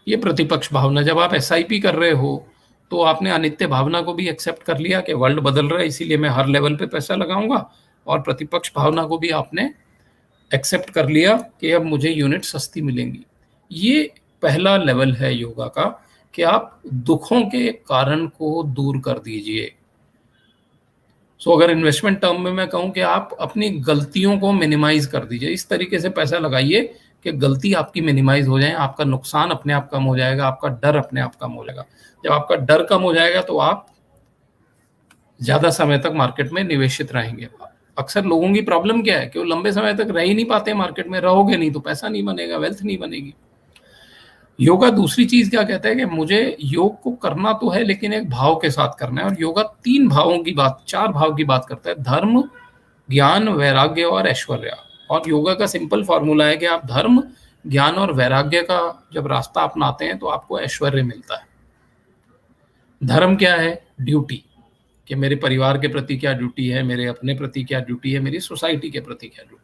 ये प्रतिपक्ष भावना। जब आप एसआईपी कर रहे हो तो आपने अनित्य भावना को भी एक्सेप्ट कर लिया कि वर्ल्ड बदल रहा है, इसीलिए मैं हर लेवल पे पैसा लगाऊंगा, और प्रतिपक्ष भावना को भी आपने एक्सेप्ट कर लिया कि अब मुझे यूनिट सस्ती मिलेंगी। ये पहला लेवल है योगा का कि आप दुखों के कारण को दूर कर दीजिए। अगर इन्वेस्टमेंट टर्म में मैं कहूं कि आप अपनी गलतियों को मिनिमाइज कर दीजिए, इस तरीके से पैसा लगाइए कि गलती आपकी मिनिमाइज हो जाए, आपका नुकसान अपने आप कम हो जाएगा, आपका डर अपने आप कम हो जाएगा। जब आपका डर कम हो जाएगा तो आप ज्यादा समय तक मार्केट में निवेशित रहेंगे। अक्सर लोगों की प्रॉब्लम क्या है कि वो लंबे समय तक रह ही नहीं पाते मार्केट में। रहोगे नहीं तो पैसा नहीं बनेगा, वेल्थ नहीं बनेगी। योगा दूसरी चीज क्या कहता है कि मुझे योग को करना तो है लेकिन एक भाव के साथ करना है, और योगा 3 भावों की बात, 4 भाव की बात करता है: धर्म, ज्ञान, वैराग्य और ऐश्वर्य। और योगा का सिंपल फॉर्मूला है कि आप धर्म, ज्ञान और वैराग्य का जब रास्ता अपनाते हैं तो आपको ऐश्वर्य मिलता है। धर्म क्या है? ड्यूटी, कि मेरे परिवार के प्रति क्या ड्यूटी है, मेरे अपने प्रति क्या ड्यूटी है, मेरी सोसाइटी के प्रति क्या ड्यूटी।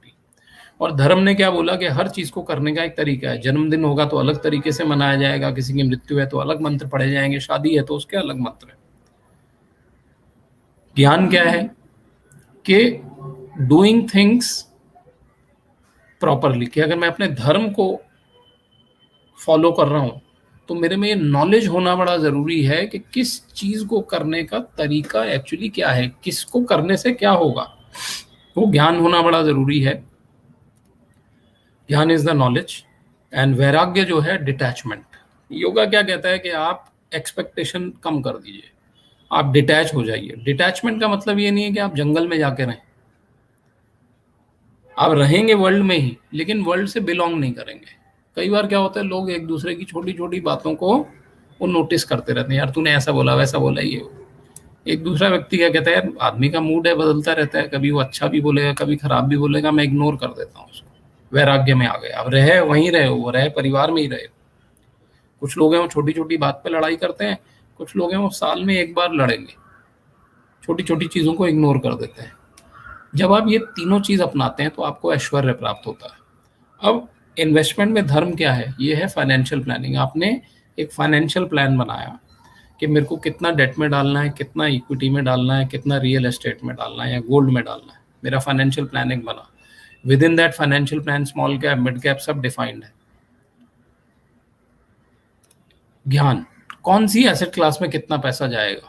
और धर्म ने क्या बोला कि हर चीज को करने का एक तरीका है। जन्मदिन होगा तो अलग तरीके से मनाया जाएगा, किसी की मृत्यु है तो अलग मंत्र पढ़े जाएंगे, शादी है तो उसके अलग मंत्र है। ज्ञान क्या है? कि डूइंग थिंग्स प्रॉपरली, कि अगर मैं अपने धर्म को फॉलो कर रहा हूं तो मेरे में ये नॉलेज होना बड़ा जरूरी है कि किस चीज को करने का तरीका एक्चुअली क्या है, किसको करने से क्या होगा, वो ज्ञान होना बड़ा जरूरी है। ज्ञान इज द नॉलेज। एंड वैराग्य जो है डिटैचमेंट। योगा क्या कहता है कि आप एक्सपेक्टेशन कम कर दीजिए, आप डिटैच हो जाइए। डिटैचमेंट का मतलब ये नहीं है कि आप जंगल में जाके रहें, आप रहेंगे वर्ल्ड में ही लेकिन वर्ल्ड से बिलोंग नहीं करेंगे। कई बार क्या होता है, लोग एक दूसरे की छोटी छोटी बातों को वो नोटिस करते रहते हैं, यार तूने ऐसा बोला वैसा बोला, ये एक दूसरा व्यक्ति क्या कहता है, यार आदमी का मूड है, बदलता रहता है, कभी वो अच्छा भी बोलेगा कभी खराब भी बोलेगा, मैं इग्नोर कर देता हूँ उसको। वैराग्य में आ गए, अब रहे वहीं रहे, वो रहे परिवार में ही रहे। कुछ लोग हैं वो छोटी छोटी बात पे लड़ाई करते हैं, कुछ लोग हैं वो साल में एक बार लड़ेंगे, छोटी छोटी चीजों को इग्नोर कर देते हैं। जब आप ये तीनों चीज अपनाते हैं तो आपको ऐश्वर्य प्राप्त होता है। अब इन्वेस्टमेंट में धर्म क्या है? ये है फाइनेंशियल प्लानिंग। आपने एक फाइनेंशियल प्लान बनाया कि मेरे को कितना डेट में डालना है, कितना इक्विटी में डालना है, कितना रियल एस्टेट में डालना है या गोल्ड में डालना है। मेरा फाइनेंशियल प्लानिंग बना। With in that financial plan small cap, mid cap सब डिफाइंड है। ज्ञान, कौन सी एसेट क्लास में कितना पैसा जाएगा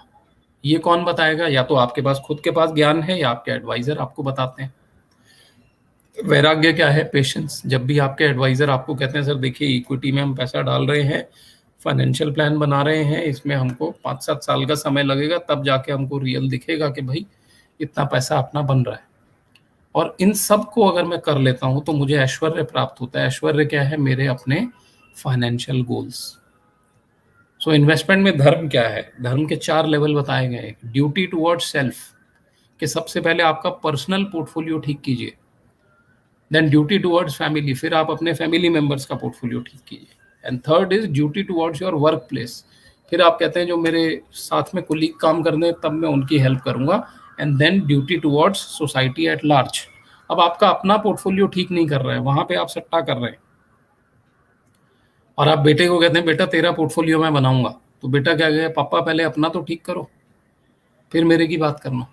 ये कौन बताएगा? या तो आपके पास खुद के पास ज्ञान है या आपके एडवाइजर आपको बताते हैं। वैराग्य क्या है? पेशेंस। जब भी आपके एडवाइजर आपको कहते हैं सर देखिए इक्विटी में हम पैसा डाल रहे हैं, फाइनेंशियल प्लान बना रहे हैं, इसमें हमको 5-7 साल का समय लगेगा, तब जाके हमको रियल दिखेगा कि भाई इतना पैसा अपना बन रहा है, और इन सब को अगर मैं कर लेता हूं तो मुझे ऐश्वर्य प्राप्त होता है। ऐश्वर्य क्या है? मेरे अपने फाइनेंशियल गोल्स। इन्वेस्टमेंट में धर्म क्या है? धर्म के 4 लेवल बताए गए हैं। ड्यूटी टुवर्ड्स सेल्फ, कि सबसे पहले आपका पर्सनल पोर्टफोलियो ठीक कीजिए। देन ड्यूटी टुवर्ड्स फैमिली, फिर आप अपने फैमिली मेंबर्स का पोर्टफोलियो ठीक कीजिए। And third is duty towards your work place, फिर आप कहते हैं जो मेरे साथ में कुलीग काम करने तब मैं उनकी हेल्प करूंगा। And then duty towards society at large. अब आपका अपना पोर्टफोलियो ठीक नहीं कर रहा है, वहां पे आप सट्टा कर रहे हैं, और आप बेटे को कहते हैं बेटा तेरा पोर्टफोलियो मैं बनाऊंगा, तो बेटा क्या कहे, पापा पहले अपना तो ठीक करो फिर मेरे की बात करना।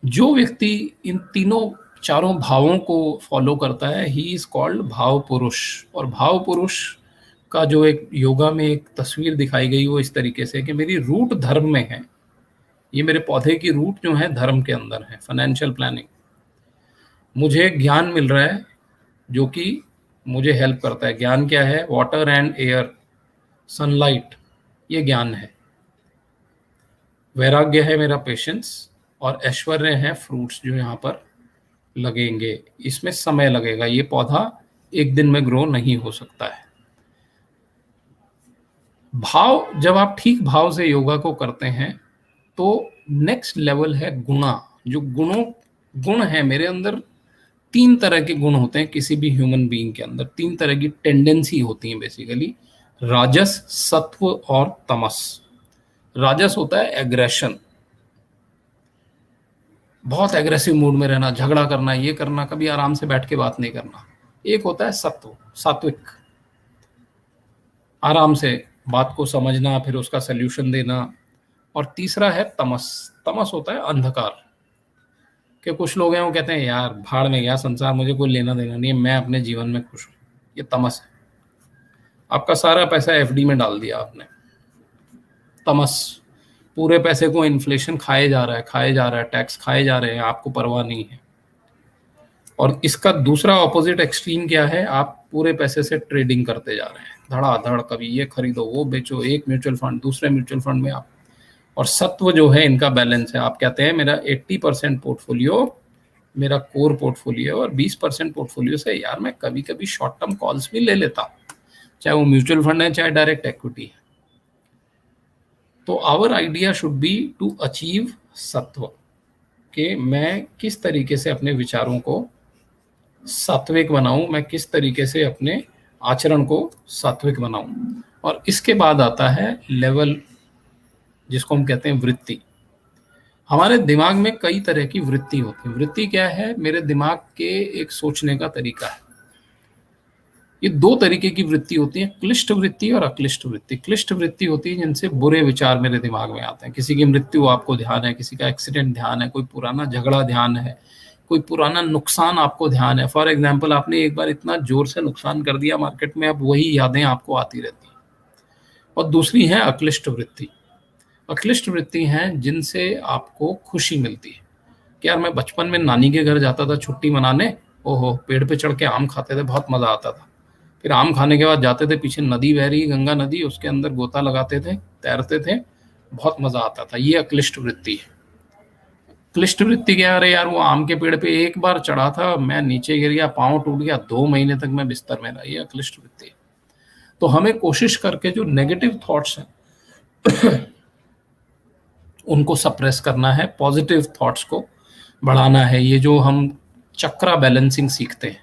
जो व्यक्ति इन तीनों चारों भावों को फॉलो करता है ही इज कॉल्ड भाव पुरुष। और भाव पुरुष का जो एक योगा में एक तस्वीर दिखाई गई वो इस तरीके से कि मेरी रूट धर्म में है, ये मेरे पौधे की रूट जो है धर्म के अंदर है। फाइनेंशियल प्लानिंग, मुझे ज्ञान मिल रहा है जो कि मुझे हेल्प करता है। ज्ञान क्या है? वाटर एंड एयर, सनलाइट, ये ज्ञान है। वैराग्य है मेरा पेशेंस, और ऐश्वर्य है फ्रूट्स जो यहाँ पर लगेंगे, इसमें समय लगेगा, ये पौधा एक दिन में ग्रो नहीं हो सकता है। भाव, जब आप ठीक भाव से योगा को करते हैं तो नेक्स्ट लेवल है गुणा। जो गुण है मेरे अंदर, तीन तरह के गुण होते हैं किसी भी ह्यूमन बीइंग के अंदर, तीन तरह की टेंडेंसी होती है बेसिकली, राजस, सत्व और तमस। राजस होता है एग्रेशन, बहुत एग्रेसिव मूड में रहना, झगड़ा करना, ये करना, कभी आराम से बैठ के बात नहीं करना। एक होता है सत्व, सात्विक, आराम से बात को समझना, फिर उसका सल्यूशन देना। और तीसरा है तमस। तमस होता है अंधकार, कि कुछ लोग हैं वो कहते हैं यार भाड़ में गया संसार, मुझे कोई लेना देना नहीं है, मैं अपने जीवन में खुश हूं। ये तमस है। आपका सारा पैसा एफडी में डाल दिया आपने, तमस। पूरे पैसे को इन्फ्लेशन खाए जा रहा है, खाए जा रहा है, टैक्स खाए जा रहे हैं, आपको परवाह नहीं है। और इसका दूसरा ऑपोजिट एक्सट्रीम क्या है, आप पूरे पैसे से ट्रेडिंग करते जा रहे हैं, धड़ाधड़, कभी ये खरीदो वो बेचो, एक म्यूचुअल फंड दूसरे म्यूचुअल फंड में आप। और सत्व जो है इनका बैलेंस है, आप कहते हैं मेरा 80% पोर्टफोलियो मेरा कोर पोर्टफोलियो और 20% पोर्टफोलियो से यार मैं कभी कभी शॉर्ट टर्म कॉल्स भी ले लेता हूं, चाहे वो म्यूचुअल फंड है चाहे डायरेक्ट इक्विटी है। तो our idea should be to achieve sattva, कि मैं किस तरीके से अपने विचारों को सात्विक बनाऊं, मैं किस तरीके से अपने आचरण को सात्विक बनाऊं। और इसके बाद आता है लेवल, जिसको हम कहते हैं वृत्ति। हमारे दिमाग में कई तरह की वृत्ति होती है। वृत्ति क्या है, मेरे दिमाग के एक सोचने का तरीका है। ये दो तरीके की वृत्ति होती है, क्लिष्ट वृत्ति और अक्लिष्ट वृत्ति। क्लिष्ट वृत्ति होती है जिनसे बुरे विचार मेरे दिमाग में आते हैं, किसी की मृत्यु आपको ध्यान है, किसी का एक्सीडेंट ध्यान है, कोई पुराना झगड़ा ध्यान है, कोई पुराना नुकसान आपको ध्यान है। फॉर एग्जाम्पल, आपने एक बार इतना जोर से नुकसान कर दिया मार्केट में, अब वही यादें आपको आती रहती हैं। और दूसरी है अक्लिष्ट वृत्ति। अक्लिष्ट वृत्ति हैं जिनसे आपको खुशी मिलती है, कि यार मैं बचपन में नानी के घर जाता था छुट्टी मनाने, ओहो पेड़ पे चढ़ के आम खाते थे, बहुत मजा आता था। फिर आम खाने के बाद जाते थे, पीछे नदी बह रही, गंगा नदी, उसके अंदर गोता लगाते थे, तैरते थे, बहुत मजा आता था। ये अक्लिष्ट वृत्ति है। क्लिष्ट वृत्ति क्या, अरे यार वो आम के पेड़ पे एक बार चढ़ा था, मैं नीचे गिर गया, पाँव टूट गया, 2 महीने तक मैं बिस्तर में रहा। ये अक्लिष्ट वृत्ति है। तो हमें कोशिश करके जो नेगेटिव थॉट्स हैं उनको सप्रेस करना है, पॉजिटिव थॉट्स को बढ़ाना है। ये जो हम चक्रा बैलेंसिंग सीखते हैं,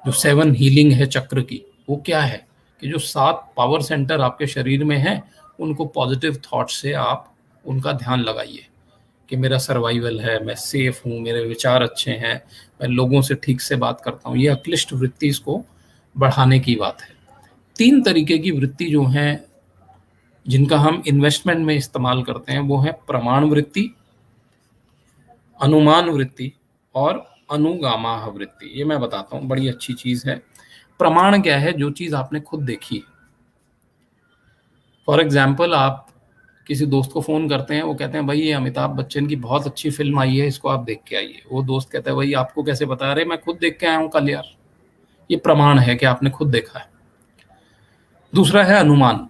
जो 7 हीलिंग है चक्र की, वो क्या है कि जो 7 पावर सेंटर आपके शरीर में हैं, उनको पॉजिटिव थॉट से आप उनका ध्यान लगाइए, कि मेरा सर्वाइवल है, मैं सेफ हूँ, मेरे विचार अच्छे हैं, मैं लोगों से ठीक से बात करता हूँ। ये अक्लिष्ट वृत्ति इसको बढ़ाने की बात है। 3 तरीके की वृत्ति जो हैं जिनका हम इन्वेस्टमेंट में इस्तेमाल करते हैं, वो है प्रमाण वृत्ति, अनुमान वृत्ति और अनुगामा वृत्ति। ये मैं बताता हूँ, बड़ी अच्छी चीज है। प्रमाण क्या है, जो चीज आपने खुद देखी है। फॉर एग्जाम्पल, आप किसी दोस्त को फोन करते हैं, वो कहते हैं भाई ये अमिताभ बच्चन की बहुत अच्छी फिल्म आई है, इसको आप देख के आइए। वो दोस्त कहता है भाई आपको कैसे पता? अरे मैं खुद देख के आया हूँ कल यार। ये प्रमाण है कि आपने खुद देखा है। दूसरा है अनुमान।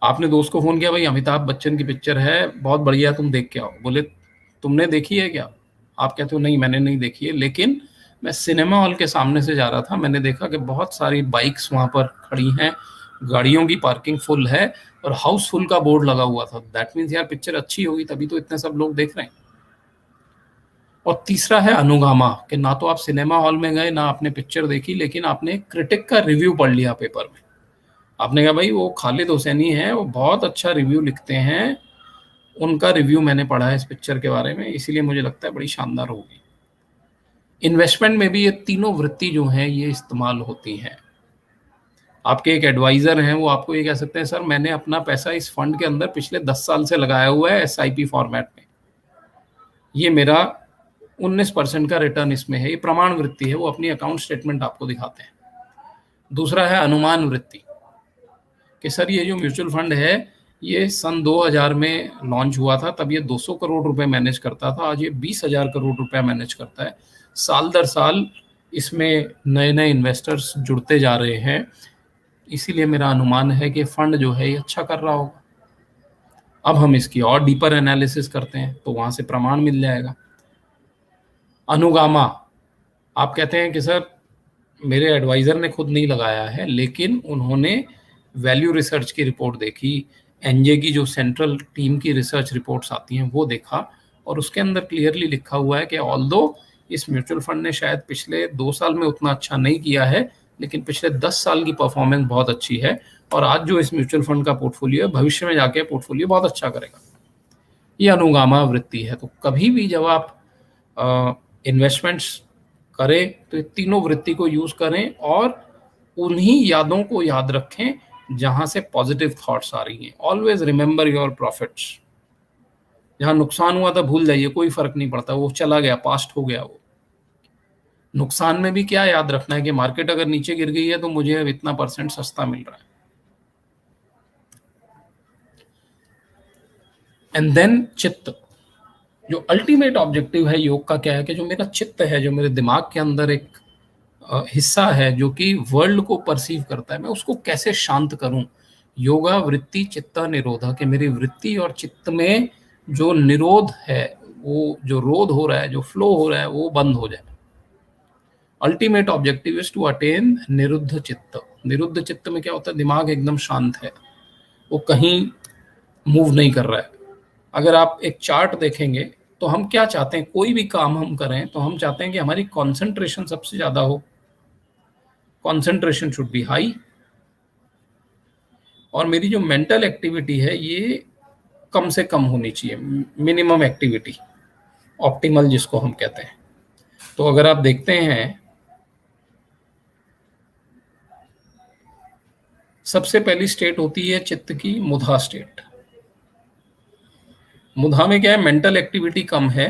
आपने दोस्त को फोन किया, भाई अमिताभ बच्चन की पिक्चर है, बहुत बढ़िया, तुम देख के आओ। बोले तुमने देखी है क्या? आप कहते हो नहीं मैंने नहीं देखी है, लेकिन मैं सिनेमा हॉल के सामने से जा रहा था, मैंने देखा कि बहुत सारी बाइक्स वहां पर खड़ी हैं, गाड़ियों की पार्किंग फुल है और हाउसफुल का बोर्ड लगा हुआ था। दैट मीन्स यार पिक्चर अच्छी होगी, तभी तो इतने सब लोग देख रहे हैं। और तीसरा है अनुगामा, कि ना तो आप सिनेमा हॉल में गए, ना आपने पिक्चर देखी, लेकिन आपने क्रिटिक का रिव्यू पढ़ लिया पेपर में। आपने कहा भाई वो खालिद हुसैनी है, वो बहुत अच्छा रिव्यू लिखते हैं, उनका रिव्यू मैंने पढ़ा है इस पिक्चर के बारे में, इसीलिए मुझे लगता है बड़ी शानदार होगी। इन्वेस्टमेंट में भी ये तीनों वृत्ति जो हैं ये इस्तेमाल होती हैं। आपके एक एडवाइजर हैं, वो आपको ये कह सकते हैं सर मैंने अपना पैसा इस फंड के अंदर पिछले 10 साल से लगाया हुआ है SIP फॉर्मेट में, ये मेरा 19% का रिटर्न इसमें है। ये प्रमाण वृत्ति है, वो अपनी अकाउंट स्टेटमेंट आपको दिखाते हैं। दूसरा है अनुमान वृत्ति, कि सर ये जो म्यूचुअल फंड है ये सन 2000 में लॉन्च हुआ था, तब ये 200 करोड़ रुपए मैनेज करता था, आज ये 20,000 करोड़ रुपए मैनेज करता है। साल दर साल इसमें नए नए इन्वेस्टर्स जुड़ते जा रहे हैं, इसीलिए मेरा अनुमान है कि फंड जो है ये अच्छा कर रहा होगा। अब हम इसकी और डीपर एनालिसिस करते हैं तो वहां से प्रमाण मिल जाएगा। अनुगामा, आप कहते हैं कि सर मेरे एडवाइज़र ने खुद नहीं लगाया है, लेकिन उन्होंने वैल्यू रिसर्च की रिपोर्ट देखी, एनजे की जो सेंट्रल टीम की रिसर्च रिपोर्ट्स आती हैं वो देखा, और उसके अंदर क्लियरली लिखा हुआ है कि ऑल्दो इस म्यूचुअल फंड ने शायद पिछले 2 साल में उतना अच्छा नहीं किया है, लेकिन पिछले 10 साल की परफॉर्मेंस बहुत अच्छी है, और आज जो इस म्यूचुअल फंड का पोर्टफोलियो है, भविष्य में जाके पोर्टफोलियो बहुत अच्छा करेगा। ये अनुगामा वृत्ति है। तो कभी भी जब आप इन्वेस्टमेंट्स करें तो ये तीनों वृत्ति को यूज करें, और उन्हीं यादों को याद रखें जहां से पॉजिटिव थॉट्स आ रही हैं। Always remember your profits. जहां नुकसान हुआ था भूल जाइए, कोई फर्क नहीं पड़ता, वो चला गया, पास्ट हो गया। वो नुकसान में भी क्या याद रखना है कि मार्केट अगर नीचे गिर गई है तो मुझे अब इतना % सस्ता मिल रहा है। एंड देन चित्त, जो अल्टीमेट ऑब्जेक्टिव है योग का क्या है कि जो मेरा चित्त है, जो मेरे दिमाग के अंदर एक हिस्सा है जो कि वर्ल्ड को परसीव करता है, मैं उसको कैसे शांत करूं। योगा वृत्ति चित्त निरोधा, कि मेरी वृत्ति और चित्त में जो निरोध है, वो जो रोध हो रहा है, जो फ्लो हो रहा है, वो बंद हो जाए। Ultimate objective is to attain niruddha chitta. निरुद्ध चित्त में क्या होता है, दिमाग एकदम शांत है, वो कहीं मूव नहीं कर रहा है। अगर आप एक चार्ट देखेंगे तो हम क्या चाहते हैं, कोई भी काम हम करें तो हम चाहते हैं कि हमारी कंसंट्रेशन सबसे ज्यादा हो, कंसंट्रेशन शुड बी हाई, और मेरी जो मेंटल एक्टिविटी है ये कम से कम होनी चाहिए, मिनिमम एक्टिविटी, ऑप्टिमल जिसको हम कहते हैं। तो अगर आप देखते हैं, सबसे पहली स्टेट होती है चित्त की मुधा स्टेट। मुधा में क्या है, मेंटल एक्टिविटी कम है,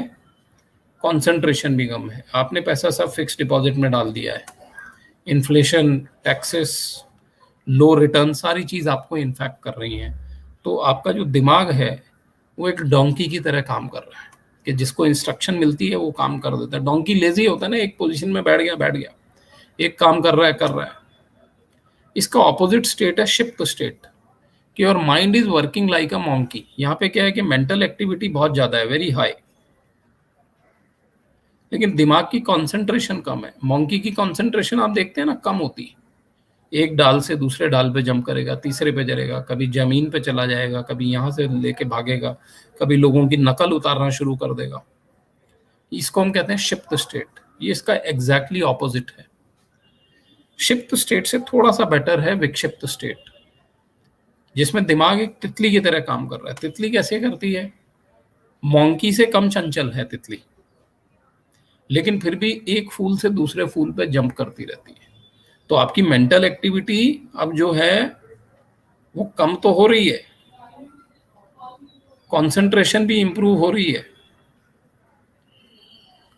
कंसंट्रेशन भी कम है। आपने पैसा सब फिक्स डिपॉजिट में डाल दिया है, इन्फ्लेशन, टैक्सेस, लो रिटर्न, सारी चीज आपको इन्फेक्ट कर रही हैं। तो आपका जो दिमाग है वो एक डोंकी की तरह काम कर रहा है, कि जिसको इंस्ट्रक्शन मिलती है वो काम कर देता है। डोंकी लेजी होता है ना, एक पोजीशन में बैठ गया, एक काम कर रहा है। इसका ऑपोजिट स्टेट है शिफ्ट स्टेट, कि और mind is working like a monkey. यहाँ पे क्या है कि मेंटल एक्टिविटी बहुत ज्यादा है, वेरी हाई, लेकिन दिमाग की कंसंट्रेशन कम है। मॉन्की की कंसंट्रेशन आप देखते हैं ना, कम होती है, एक डाल से दूसरे डाल पे जंप करेगा, तीसरे पे चलेगा, कभी जमीन पे चला जाएगा, कभी यहाँ से लेके भागेगा, कभी लोगों की नकल उतारना शुरू कर देगा। इसको हम कहते हैं शिफ्ट स्टेट। ये इसका एग्जैक्टली ऑपोजिट है। शिफ्ट स्टेट से थोड़ा सा बेटर है विक्षिप्त स्टेट, जिसमें दिमाग एक तितली की तरह काम कर रहा है। तितली कैसे करती है, मॉन्की से कम चंचल है तितली, लेकिन फिर भी एक फूल से दूसरे फूल पे जंप करती रहती है। तो आपकी मेंटल एक्टिविटी अब जो है वो कम तो हो रही है, कंसंट्रेशन भी इंप्रूव हो रही है,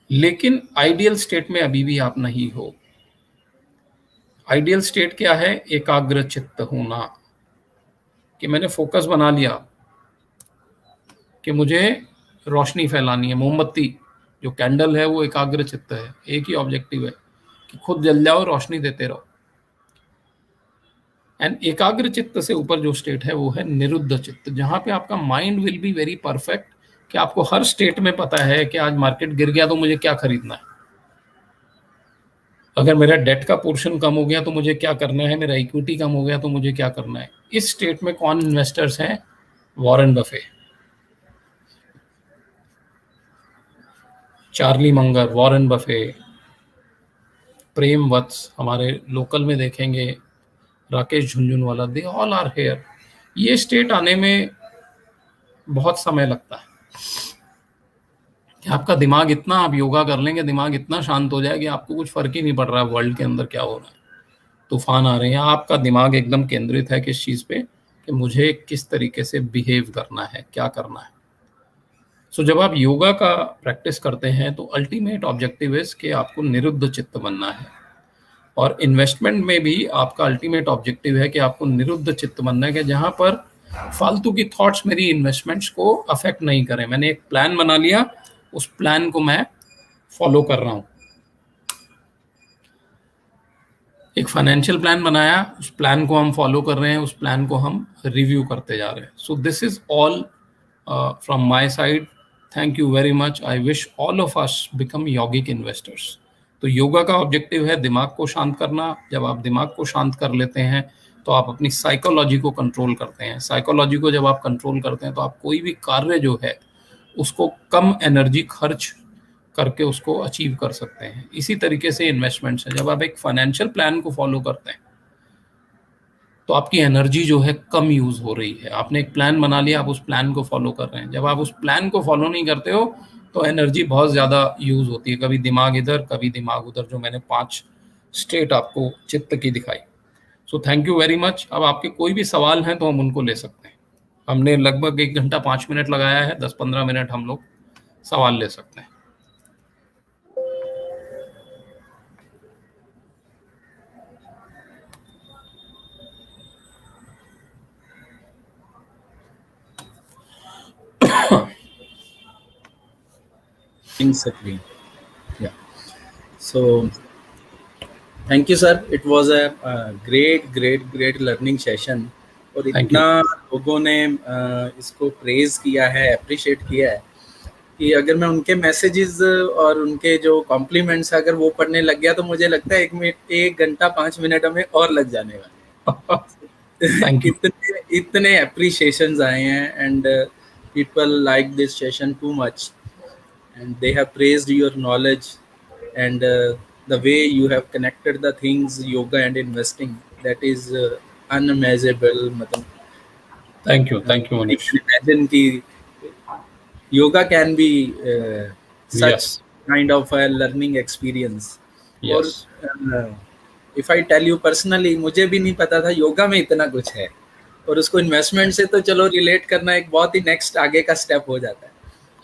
लेकिन आइडियल स्टेट में अभी भी आप नहीं हो। आइडियल स्टेट क्या है, एकाग्र चित्त होना, कि मैंने फोकस बना लिया कि मुझे रोशनी फैलानी है। मोमबत्ती जो कैंडल है वो एकाग्र चित्त है, एक ही ऑब्जेक्टिव है कि खुद जल जाओ, रोशनी देते रहो। एंड एकाग्र चित्त से ऊपर जो स्टेट है वो है निरुद्ध चित्त, जहां पे आपका mind will be very perfect, कि आपको हर स्टेट में पता है कि आज मार्केट गिर गया तो मुझे क्या खरीदना है, अगर मेरा डेट का पोर्शन कम हो गया तो मुझे क्या करना है, मेरा इक्विटी कम हो गया तो मुझे क्या करना है। इस स्टेट में कौन इन्वेस्टर्स हैं, Warren Buffett, Charlie Munger, Warren Buffett, Prem Watsa, हमारे लोकल में देखेंगे Rakesh Jhunjhunwala, they all are here. ये स्टेट आने में बहुत समय लगता है, कि आपका दिमाग इतना, आप योगा कर लेंगे दिमाग इतना शांत हो जाए कि आपको कुछ फर्क ही नहीं पड़ रहा है वर्ल्ड के अंदर क्या हो रहा है, तूफान आ रहे हैं, आपका दिमाग एकदम केंद्रित है किस चीज़ पे, कि मुझे किस तरीके से बिहेव करना है, क्या करना है। सो जब आप योगा का प्रैक्टिस करते हैं तो अल्टीमेट ऑब्जेक्टिव इज कि आपको निरुद्ध चित्त बनना है, और इन्वेस्टमेंट में भी आपका अल्टीमेट ऑब्जेक्टिव है कि आपको निरुद्ध चित्त बनना है, कि जहां पर फालतू की थॉट्स मेरी इन्वेस्टमेंट्स को अफेक्ट नहीं करें। मैंने एक प्लान बना लिया, उस प्लान को मैं फॉलो कर रहा हूं। एक फाइनेंशियल प्लान बनाया, उस प्लान को हम फॉलो कर रहे हैं, उस प्लान को हम रिव्यू करते जा रहे हैं। So this is all from my side, thank you very much. I wish all of us become yogic investors. तो योगा का ऑब्जेक्टिव है दिमाग को शांत करना। जब आप दिमाग को शांत कर लेते हैं तो आप अपनी साइकोलॉजी को कंट्रोल करते हैं। साइकोलॉजी को जब आप कंट्रोल करते हैं तो आप कोई भी कार्य जो है उसको कम एनर्जी खर्च करके उसको अचीव कर सकते हैं। इसी तरीके से इन्वेस्टमेंट्स है। जब आप एक फाइनेंशियल प्लान को फॉलो करते हैं तो आपकी एनर्जी जो है कम यूज हो रही है। आपने एक प्लान बना लिया, आप उस प्लान को फॉलो कर रहे हैं। जब आप उस प्लान को फॉलो नहीं करते हो तो एनर्जी बहुत ज्यादा यूज होती है, कभी दिमाग इधर कभी दिमाग उधर, जो मैंने 5 स्टेट आपको चित्त की दिखाई। सो थैंक यू वेरी मच। अब आपके कोई भी सवाल हैं तो हम उनको ले सकते हैं। हमने लगभग 1 घंटा 5 मिनट लगाया है, 10-15 मिनट हम लोग सवाल ले सकते हैं। Exactly. Yeah. So thank you sir, it was a great learning session। और थैंक यू। इतना लोगों ने इसको प्रेज किया है, अप्रिशिएट किया है कि अगर मैं उनके मैसेजेस और उनके जो कॉम्प्लीमेंट्स अगर वो पढ़ने लग गया तो मुझे लगता है 1 घंटा 5 मिनट हमें और लग जाने वाले थैंक यू। इतने अप्रिशिएशंस आए हैं and people like this session too much and they have praised your knowledge and the way you have connected the things yoga and investing, that is unimaginable। मतलब thank you. I thank you Manish. can imagine कि yoga can be yes. such kind of a learning experience। और yes. if I tell you personally, मुझे भी नहीं पता था योगा में इतना कुछ है, और उसको इन्वेस्टमेंट से तो चलो रिलेट करना एक बहुत ही नेक्स्ट आगे का स्टेप हो जाता है,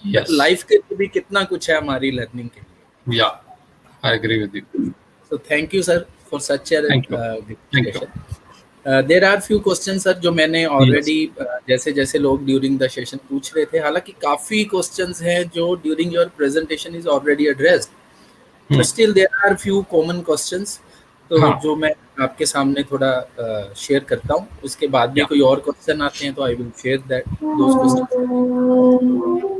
बट यस। लाइफ के लिए भी कितना कुछ है हमारी लर्निंग के लिए। Yeah I agree with you. So thank you sir for such a thank you. Good thank you. Session. There are few question sir जो मैंने यस। ऑलरेडी जैसे जैसे लोग ड्यूरिंग द सेशन पूछ रहे थे, हालांकि काफी क्वेश्चंस हैं जो during your presentation is already addressed, but still there are few common questions, तो हाँ। जो मैं आपके सामने थोड़ा शेयर करता हूँ। उसके बाद भी या कोई और क्वेश्चन आते हैं तो I will share that those questions.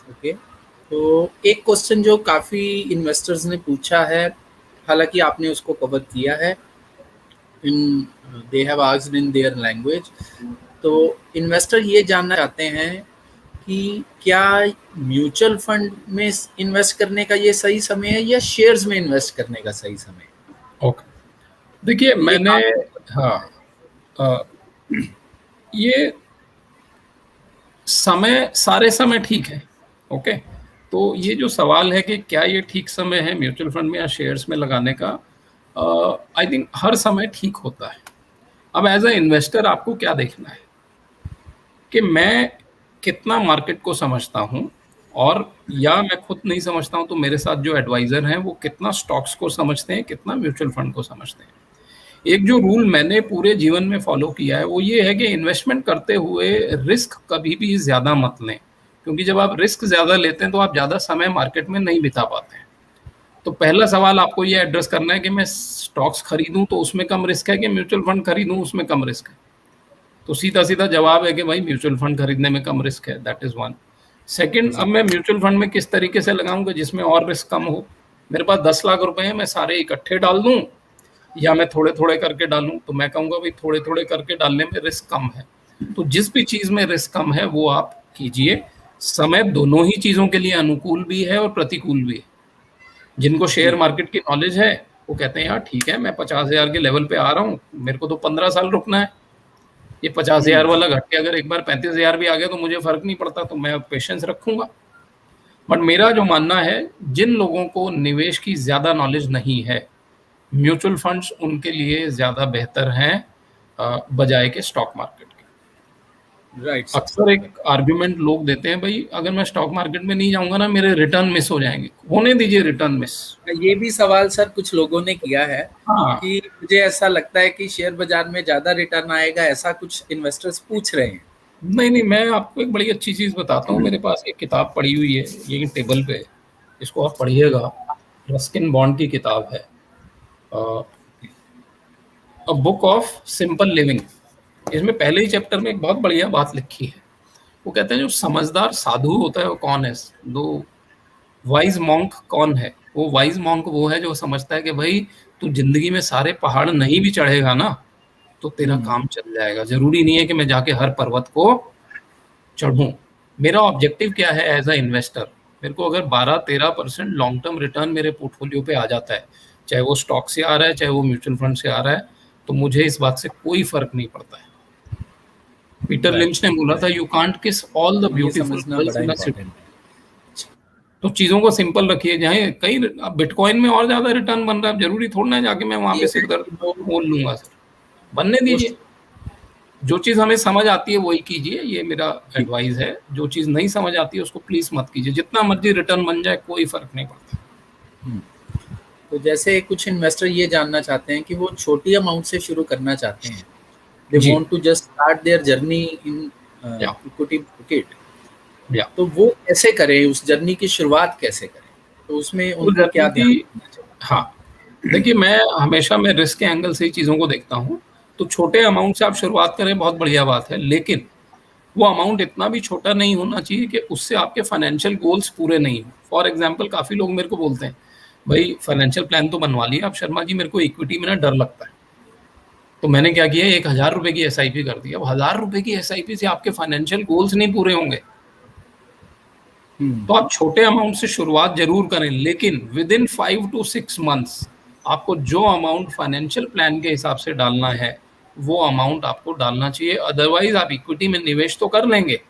Okay, तो एक क्वेश्चन जो काफ़ी इन्वेस्टर्स ने पूछा है, हालांकि आपने उसको कवर किया है, in they have asked in their language. तो इन्वेस्टर ये जानना चाहते हैं कि क्या म्यूचुअल फंड में इन्वेस्ट करने का ये सही समय है या शेयर्स में इन्वेस्ट करने का सही समय है? ओके। देखिए तो ये मैंने आप हाँ ये समय सारे समय ठीक है। ओके, तो ये जो सवाल है कि क्या ये ठीक समय है म्यूचुअल फंड में या शेयर्स में लगाने का, आई थिंक हर समय ठीक होता है। अब एज अ इन्वेस्टर आपको क्या देखना है कि मैं कितना मार्केट को समझता हूं, और या मैं खुद नहीं समझता हूं तो मेरे साथ जो एडवाइजर हैं वो कितना स्टॉक्स को समझते हैं, कितना म्यूचुअल फंड को समझते हैं। एक जो रूल मैंने पूरे जीवन में फॉलो किया है वो ये है कि इन्वेस्टमेंट करते हुए रिस्क कभी भी ज्यादा मत लें, क्योंकि जब आप रिस्क ज्यादा लेते हैं तो आप ज्यादा समय मार्केट में नहीं बिता पाते हैं। तो पहला सवाल आपको ये एड्रेस करना है कि मैं स्टॉक्स खरीदूं तो उसमें कम रिस्क है कि म्यूचुअल फंड खरीदूं उसमें कम रिस्क है। तो सीधा सीधा जवाब है कि भाई म्यूचुअल फंड खरीदने में कम रिस्क है। That is one. सेकंड, अब मैं म्यूचुअल फंड में किस तरीके से लगाऊंगा जिसमें और रिस्क कम हो। मेरे पास 10 लाख रुपए हैं, मैं सारे इकट्ठे डाल दूं या मैं थोड़े थोड़े करके डालूं, तो मैं कहूंगा भाई थोड़े थोड़े करके डालने में रिस्क कम है। तो जिस भी चीज में रिस्क कम है वो आप कीजिए। समय दोनों ही चीजों के लिए अनुकूल भी है और प्रतिकूल भी है। जिनको शेयर जी मार्केट की नॉलेज है वो कहते हैं यार ठीक है, मैं 50,000 के लेवल पे आ रहा हूँ, मेरे को तो 15 साल रुकना है, ये 50,000 वाला घट के अगर एक बार 35,000 भी आ गया तो मुझे फर्क नहीं पड़ता, तो मैं पेशेंस रखूंगा। बट मेरा जो मानना है, जिन लोगों को निवेश की ज्यादा नॉलेज नहीं है, म्यूचुअल फंड्स उनके लिए ज्यादा बेहतर हैं बजाय के स्टॉक मार्केट के। Right sir. अक्सर एक आर्ग्यूमेंट लोग देते हैं, भाई अगर मैं स्टॉक मार्केट में नहीं जाऊंगा ना मेरे रिटर्न मिस हो जाएंगे। होने दीजिए रिटर्न मिस। ये भी सवाल सर कुछ लोगों ने किया है हाँ। कि मुझे ऐसा लगता है कि शेयर बाजार में ज्यादा रिटर्न आएगा, ऐसा कुछ इन्वेस्टर्स पूछ रहे हैं। नहीं नहीं, मैं आपको एक बड़ी अच्छी चीज बताता हूँ। मेरे पास एक किताब पड़ी हुई है ये टेबल पे, इसको आप पढ़िएगा। रस्किन बॉन्ड की किताब है, a book of simple living. इसमें पहले ही चैप्टर में एक बहुत बढ़िया बात लिखी है। वो कहते हैं जो समझदार साधु होता है वो कौन है, दो वाइज मॉन्क कौन है? वो वाइज मॉन्क वो है जो समझता है कि भाई तू जिंदगी में सारे पहाड़ नहीं भी चढ़ेगा ना तो तेरा हम्म। काम चल जाएगा, जरूरी नहीं है कि मैं जाके हर पर्वत को चढ़ूं। मेरा ऑब्जेक्टिव क्या है एज अ इन्वेस्टर? मेरे को अगर 12-13% लॉन्ग टर्म रिटर्न मेरे पोर्टफोलियो पे आ जाता है, चाहे वो स्टॉक से आ रहा है चाहे वो म्यूचुअल फंड से आ रहा है, तो मुझे इस बात से कोई फर्क नहीं पड़ता है। Peter right. लिंच ने बोला था, यू कांट किस ऑल द ये ब्यूटीफुल समझना गर्ल्स बड़ा इन अ इम्पोर्टेंट सिटी। है। तो चीजों को सिंपल रखिए, जहाँ कई बिटकॉइन में और ज्यादा रिटर्न बन रहा है, जरूरी थोड़ा ना जाके मैं वहां ये पे है सिर दर्द कि वो मोल लूंगा सर, बनने वो दीजिए। जो चीज हमें समझ आती है वही कीजिए, ये मेरा एडवाइस है। जो चीज नहीं समझ आती है उसको प्लीज मत कीजिए, जितना मर्जी रिटर्न बन जाए कोई फर्क नहीं पड़ता। हम्म। तो जैसे कुछ इन्वेस्टर ये जानना चाहते हैं कि वो छोटी अमाउंट से शुरू करना चाहते हैं, दे जी। Want to just start their journey in या इक्विटी मार्केट, या तो वो कैसे करें, उस जर्नी की शुरुआत कैसे करें, तो उसमें वो उनको क्या जर्नी ध्यान की, रखना चाहिए? हाँ देखिए, मैं रिस्क के एंगल से ही चीजों को देखता हूँ। तो छोटे अमाउंट से आप शुरुआत करें, बहुत बढ़िया बात है, लेकिन वो अमाउंट इतना भी छोटा नहीं होना चाहिए कि उससे आपके फाइनेंशियल गोल्स पूरे नहीं हो। फॉर एग्जाम्पल, काफी लोग मेरे को बोलते हैं, भाई फाइनेंशियल प्लान तो बनवा लिया, अब शर्मा जी मेरे को इक्विटी में ना डर लगता है। तो मैंने क्या किया, 1,000 रुपए की एसआईपी कर दी। अब 1,000 रुपए की एसआईपी से आपके फाइनेंशियल गोल्स नहीं पूरे होंगे। हम्म। तो आप छोटे अमाउंट से शुरुआत जरूर करें, लेकिन विद इन 5 to 6 मंथ्स आपको जो अमाउंट फाइनेंशियल प्लान के हिसाब से डालना है वो अमाउंट आपको डालना चाहिए। अदरवाइज आप इक्विटी में निवेश तो कर लेंगे,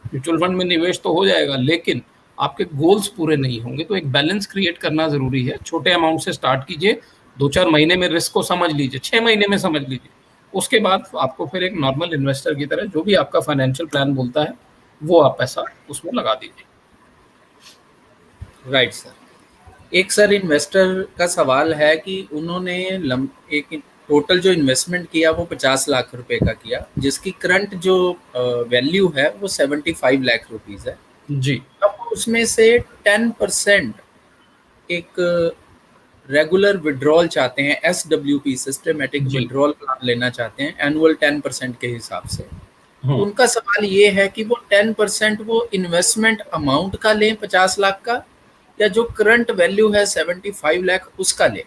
म्यूचुअल फंड में निवेश तो हो जाएगा, लेकिन आपके गोल्स पूरे नहीं होंगे। तो एक बैलेंस क्रिएट करना जरूरी है। छोटे अमाउंट से स्टार्ट कीजिए, 2-4 महीने में रिस्क को समझ लीजिए, 6 महीने में समझ लीजिए। उसके बाद आपको फिर एक नॉर्मल इन्वेस्टर की तरह जो भी आपका फाइनेंशियल प्लान बोलता है वो आप पैसा उसमें लगा दीजिए। Right sir. एक सर इन्वेस्टर का सवाल है कि उन्होंने एक टोटल जो इन्वेस्टमेंट किया वो 50 लाख रुपए का किया, जिसकी करंट जो वैल्यू है वो 75 लाख रुपीज है। जी अब उसमें से 10% एक रेगुलर विड्रॉल चाहते हैं, SWP सिस्टमेटिक जी। विड्रॉल प्लान लेना चाहते हैं एनुअल 10% के हिसाब से। तो हम्म। उनका सवाल ये है कि वो 10% वो इन्वेस्टमेंट अमाउंट का लें 50 लाख का, या जो करंट वैल्यू है 75 लाख उसका लें?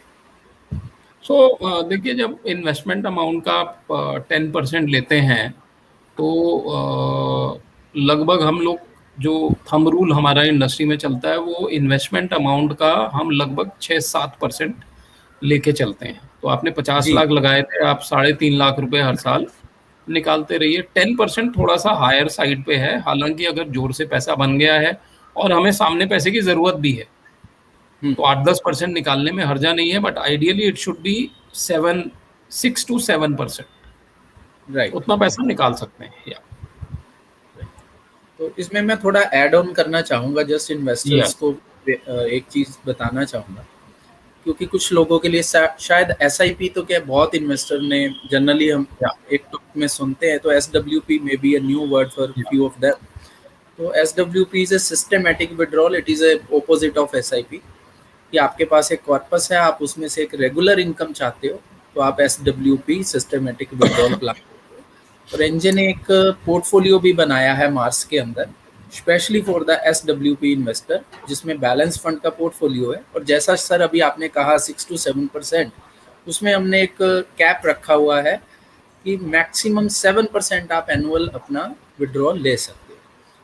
देखिए, जब इन्वेस्टमेंट अमाउंट का आप 10% लेते हैं तो लगभग हम लोग, जो थंब रूल हमारा इंडस्ट्री में चलता है, वो इन्वेस्टमेंट अमाउंट का हम लगभग 6-7% लेके चलते हैं। तो आपने 50 जी। लाख लगाए थे, आप 3.5 लाख रुपए हर साल निकालते रहिए। 10% थोड़ा सा हायर साइड पे है, हालांकि अगर जोर से पैसा बन गया है और हमें सामने पैसे की जरूरत भी है हुँ। तो 8-10% निकालने में हर्जा नहीं है, but ideally it should be 6 to 7%। Right. उतना पैसा निकाल सकते हैं। या तो इसमें मैं थोड़ा ऐड ऑन करना चाहूँगा, जस्ट या इन्वेस्टर्स को एक चीज़ बताना चाहूँगा, क्योंकि कुछ लोगों के लिए शायद एसआईपी तो क्या, बहुत इन्वेस्टर ने जनरली हम या एक टॉक में सुनते हैं, तो SWP may be a new word for या फ्यू ऑफ देम। तो SWP is a systematic withdrawal, it is a opposite of SIP. कि आपके पास एक कॉर्पस है, आप उसमें से एक रेगुलर इनकम चाहते हो, तो आप SWP सिस्टमेटिक विड्रॉल प्लान। और एनजे ने एक पोर्टफोलियो भी बनाया है मार्स के अंदर, specially for the SWP investor, जिसमें बैलेंस फंड का पोर्टफोलियो है। और जैसा सर अभी आपने कहा 6 to 7%, उसमें हमने एक कैप रखा हुआ है कि मैक्सिमम 7% आप एनुअल अपना विड्रॉल ले सकते हो।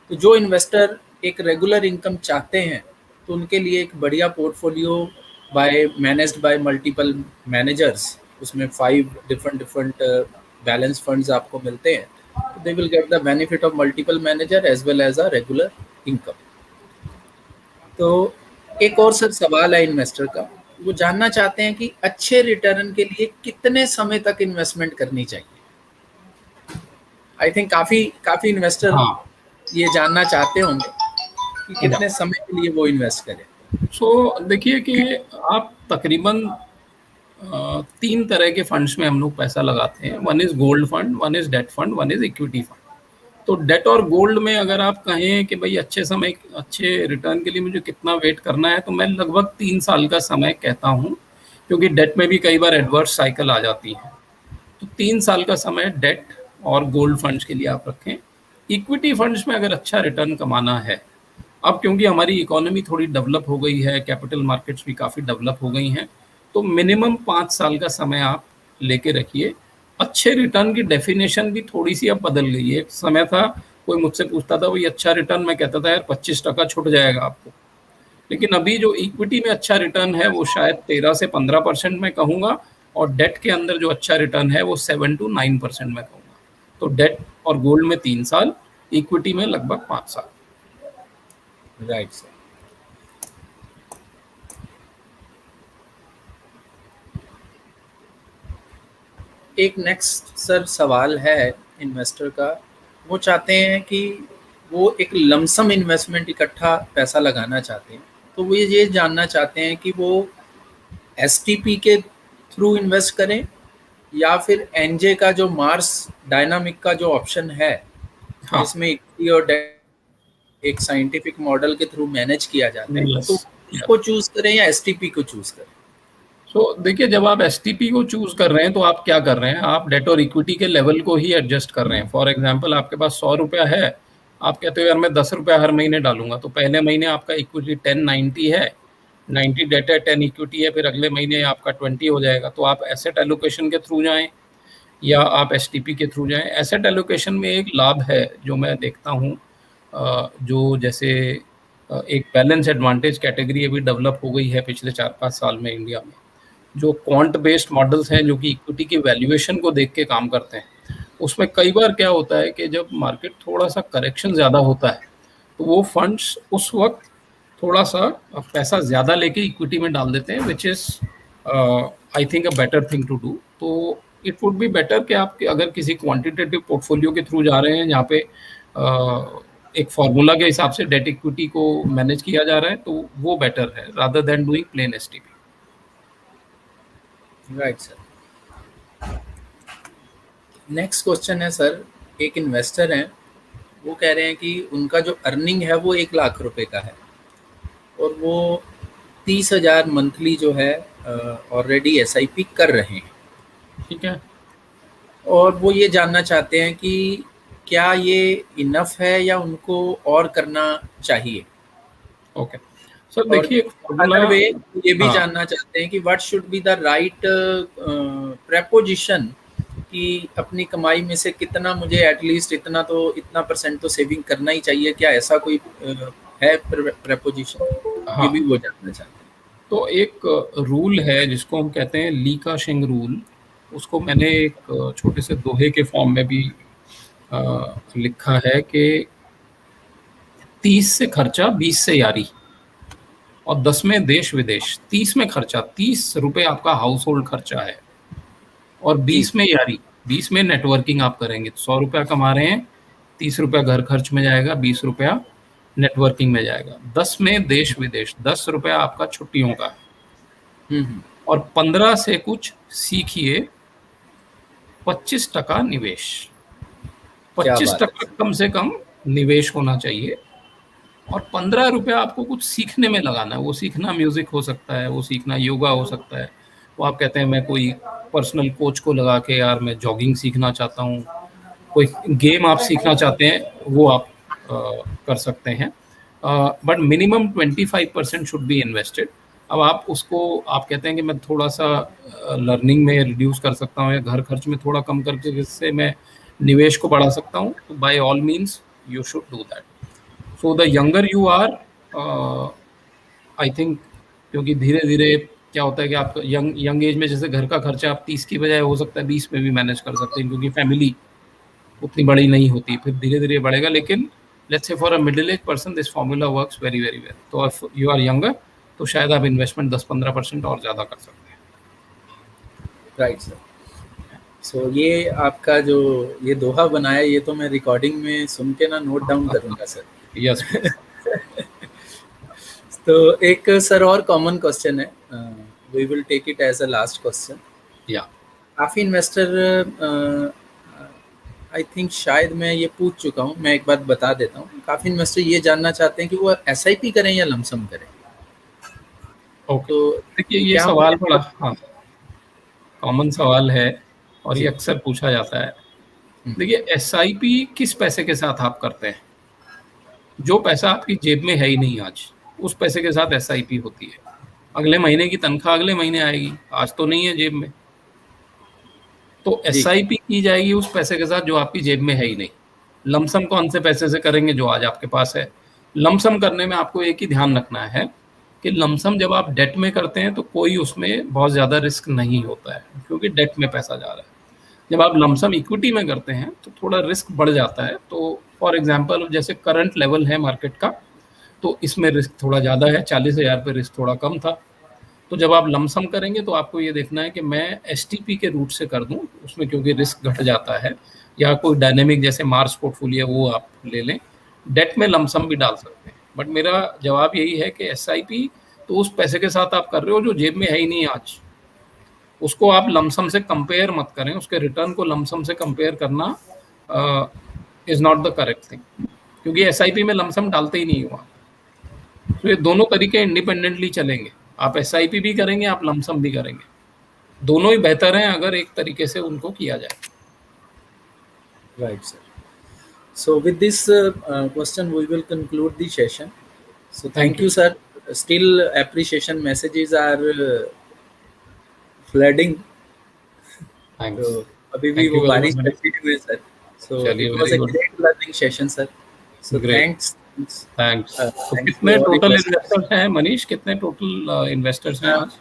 तो जो इन्वेस्टर एक रेगुलर इनकम चाहते हैं, तो उनके लिए एक बढ़िया portfolio managed by multiple managers, उसमें 5 डिफरेंट डिफरेंट बैलेंस फंड्स आपको मिलते हैं, तो they will get the benefit of multiple manager as well as a regular income. तो एक और सर सवाल है इन्वेस्टर का, वो जानना चाहते हैं कि अच्छे रिटर्न के लिए कितने समय तक इन्वेस्टमेंट करनी चाहिए। आई थिंक काफ़ी काफ़ी इन्वेस्टर हाँ। ये जानना चाहते होंगे कि या कितने समय के लिए वो इन्वेस्ट करें। देखिए कि आप तकरीबन 3 तरह के फंड्स में हम लोग पैसा लगाते हैं। One is gold fund, one is debt fund, one is equity fund. तो डेट और गोल्ड में अगर आप कहें कि भाई अच्छे रिटर्न के लिए मुझे कितना वेट करना है, तो मैं लगभग 3 साल का समय कहता हूँ, क्योंकि डेट में भी कई बार एडवर्स साइकिल आ जाती है। तो 3 साल का समय डेट और गोल्ड फंड्स के लिए आप रखें। इक्विटी फंड्स में अगर अच्छा रिटर्न कमाना है, अब क्योंकि हमारी इकोनॉमी थोड़ी डेवलप हो गई है, कैपिटल मार्केट्स भी काफ़ी डेवलप हो गई हैं, तो मिनिमम 5 साल का समय आप लेके रखिए। अच्छे रिटर्न की डेफिनेशन भी थोड़ी-सी अब बदल गई है। एक समय था, कोई मुझसे पूछता था, "भई अच्छा रिटर्न?" मैं कहता था, "यार 25% छूट जाएगा आपको।" लेकिन अभी जो इक्विटी में अच्छा रिटर्न है, वो शायद 13 से 15% मैं कहूँगा, और डेट के अंदर जो अच्छा रिटर्न है, वो 7 टू 9% मैं कहूँगा। तो डेट और गोल्ड में 3 साल, इक्विटी में लगभग 5 साल। Right sir. एक नेक्स्ट सर सवाल है इन्वेस्टर का, वो चाहते हैं कि वो एक लमसम इन्वेस्टमेंट इकट्ठा पैसा लगाना चाहते हैं, तो वो ये जानना चाहते हैं कि वो एसटीपी के थ्रू इन्वेस्ट करें या फिर एनजे का जो मार्स डायनामिक का जो ऑप्शन है, हाँ। जिसमें इक्विटी और एक साइंटिफिक मॉडल के थ्रू मैनेज किया जाता है, यस, तो यस। उसको चूज करें या एसटीपी को चूज करें? देखिए, जब आप एसटीपी को चूज कर रहे हैं तो आप क्या कर रहे हैं, आप डेट और इक्विटी के लेवल को ही एडजस्ट कर रहे हैं। फॉर एग्जांपल, आपके पास 100 रुपया है, आप कहते हो यार मैं 10 रुपया हर महीने डालूंगा, तो पहले महीने आपका इक्विटी 1090 है, 90 डेट है, 10 इक्विटी है, फिर अगले महीने आपका 20 हो जाएगा। तो आप एसेट एलोकेशन के थ्रू जाएं या आप एसटीपी के थ्रू जाएं। एसेट एलोकेशन में एक लाभ है जो मैं देखता हूँ, जो जैसे एक बैलेंस एडवांटेज कैटेगरी अभी डेवलप हो गई है पिछले 4-5 साल में इंडिया में। जो क्वांट बेस्ड मॉडल्स हैं, जो कि इक्विटी की वैल्यूएशन को देख के काम करते हैं, उसमें कई बार क्या होता है कि जब मार्केट थोड़ा सा करेक्शन ज़्यादा होता है, तो वो फंड्स उस वक्त थोड़ा सा पैसा ज़्यादा लेके इक्विटी में डाल देते हैं, which is I think a better thing to do. तो इट वुड बी बेटर कि आप अगर किसी क्वांटिटेटिव पोर्टफोलियो के थ्रू जा रहे हैं, जहाँ पे एक फार्मूला के हिसाब से डेट इक्विटी को मैनेज किया जा रहा है, तो वो बेटर है rather than doing plain STP. Right sir. Next question है सर, एक इन्वेस्टर हैं, वो कह रहे हैं कि उनका जो अर्निंग है वो 1 लाख रुपए का है और वो 30,000 मंथली जो है ऑलरेडी एसआईपी कर रहे हैं, ठीक है। और वो ये जानना चाहते हैं कि क्या ये इनफ है या उनको और करना चाहिए? ओके सर, और देखिए एक फॉर्मूला। अदर वे ये भी हाँ, जानना चाहते हैं कि what should be the right preposition, कि अपनी कमाई में से कितना मुझे एटलीस्ट इतना परसेंट तो सेविंग करना ही चाहिए, क्या ऐसा कोई है प्रेपोजिशन? ये हाँ। भी वो जानना चाहते हैं। तो एक रूल है जिसको हम कहते हैं ली का शिंग रूल। उसको मैंने एक छोटे से दोहे के फॉर्म में भी लिखा है कि 30 से खर्चा, 20 से यारी, और 10 में देश विदेश। 30 में खर्चा, 30 रुपए आपका हाउस होल्ड खर्चा है, और जी। 20 में यारी, 20 में नेटवर्किंग आप करेंगे। तो 100 रुपया कमा रहे हैं, 30 रुपया घर खर्च में जाएगा, 20 रुपया नेटवर्किंग में जाएगा। 10 में देश विदेश, 10 रुपया आपका छुट्टियों का है, हम्म। और 15 से कुछ सीखिए, 25% निवेश। क्या पच्चीस बात है टका सर। कम से कम निवेश होना चाहिए, और 15 रुपया आपको कुछ सीखने में लगाना है। वो सीखना म्यूजिक हो सकता है, वो सीखना योगा हो सकता है। वो आप कहते हैं मैं कोई पर्सनल कोच को लगा के यार मैं जॉगिंग सीखना चाहता हूँ, कोई गेम आप सीखना चाहते हैं, वो आप कर सकते हैं। But minimum 25% should be invested. अब आप उसको, आप कहते हैं कि मैं थोड़ा सा लर्निंग में रिड्यूस कर सकता हूँ या घर खर्च में थोड़ा कम करके जिससे मैं निवेश को बढ़ा सकता हूँ, तो by all means you should do that. So the younger you are, I think, क्योंकि धीरे धीरे क्या होता है कि आप यंग यंग एज में जैसे घर का खर्चा आप 30 की बजाय हो सकता है 20 में भी मैनेज कर सकते हैं, क्योंकि फैमिली उतनी बड़ी नहीं होती, फिर धीरे धीरे बढ़ेगा। लेकिन let's say for a middle age person this formula works very very well. तो इफ यू आर यंगर, तो शायद आप इन्वेस्टमेंट 10-15% और ज़्यादा कर सकते हैं। Right sir. सो ये आपका जो ये दोहा बनाया, ये तो मैं रिकॉर्डिंग में सुन के ना नोट डाउन करूंगा सर। Yes please. तो एक सर और कॉमन क्वेश्चन है, we will take it as a last question. या काफ़ी इन्वेस्टर, आई थिंक शायद मैं ये पूछ चुका हूँ, मैं एक बात बता देता हूँ। काफ़ी इन्वेस्टर ये जानना चाहते हैं कि वो एसआईपी करें या लमसम करें। ओके। तो देखिए ये क्या सवाल मुझे बड़ा, हाँ, कॉमन सवाल है, और ये जी। अक्सर पूछा जाता है। देखिए, एसआईपी किस पैसे के साथ आप करते हैं? जो पैसा आपकी जेब में है ही नहीं आज, उस पैसे के साथ एसआईपी होती है। अगले महीने की तनख्वाह अगले महीने आएगी, आज तो नहीं है जेब में, तो जी। एसआईपी की जाएगी उस पैसे के साथ जो आपकी जेब में है ही नहीं। लमसम कौन से पैसे से करेंगे? जो आज आपके पास है। लमसम करने में आपको एक ही ध्यान रखना है कि लमसम जब आप डेट में करते हैं तो कोई उसमें बहुत ज़्यादा रिस्क नहीं होता है, क्योंकि डेट में पैसा जा रहा है। जब आप लमसम इक्विटी में करते हैं तो थोड़ा रिस्क बढ़ जाता है। तो फॉर एग्जांपल, जैसे करंट लेवल है मार्केट का, तो इसमें रिस्क थोड़ा ज़्यादा है, 40,000 पे रिस्क थोड़ा कम था। तो जब आप लमसम करेंगे तो आपको ये देखना है कि मैं एसटीपी के रूट से कर दूं, उसमें क्योंकि रिस्क घट जाता है, या कोई डायनेमिक जैसे मार्स पोर्टफोलियो वो आप ले लें। डेट में लमसम भी डाल सकते हैं, बट मेरा जवाब यही है कि एसआईपी तो उस पैसे के साथ आप कर रहे हो जो जेब में है ही नहीं आज। उसको आप लमसम से कंपेयर मत करें, उसके रिटर्न को लमसम से कंपेयर करना is not the correct thing, क्योंकि एसआईपी में लमसम डालते ही नहीं हुआ। तो ये दोनों तरीके इंडिपेंडेंटली चलेंगे, आप एसआईपी भी करेंगे, आप लमसम भी करेंगे, दोनों ही बेहतर हैं अगर एक तरीके से उनको किया जाए। Right, sir. So with this question, we will conclude the session. So thank thank you. you, sir. Still, appreciation messages are flooding. Thanks. तो अभी भी थैंक यू वो वेरी मच बारिश मनीष। कंटिन्यू है, सर. So चलिए, it was very a good. great learning session, sir. So great. thanks. Thanks. तो Thanks to कितने all total investors. Investors हैं मनीष? कितने टोटल इन्वेस्टर्स हैं आज?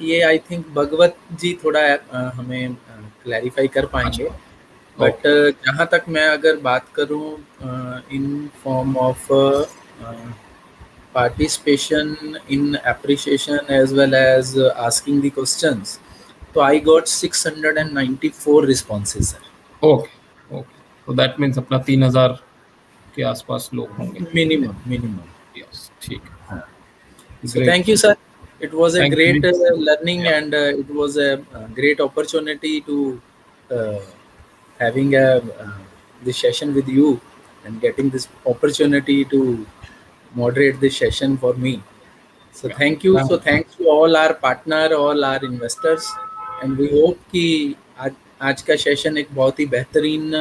ये आई थिंक भगवत जी थोड़ा हमें क्लैरिफाई कर पाएंगे. अच्छा। But okay. जहाँ तक मैं अगर बात करूँ in form of participation in appreciation as well as asking the questions, तो I got 694 responses, sir. Okay. Okay, तो दैट मीन्स अपना 3,000 के आसपास लोग होंगे। Minimum. यस, ठीक है। हाँ. So great. thank you, sir. It was a thank great you. learning, and it was a great opportunity to uh, having this session with you and getting this opportunity to moderate this session for me. So thank you. So thanks to all our partner, all our investors, and we hope कि आज का session एक बहुत ही बेहतरीन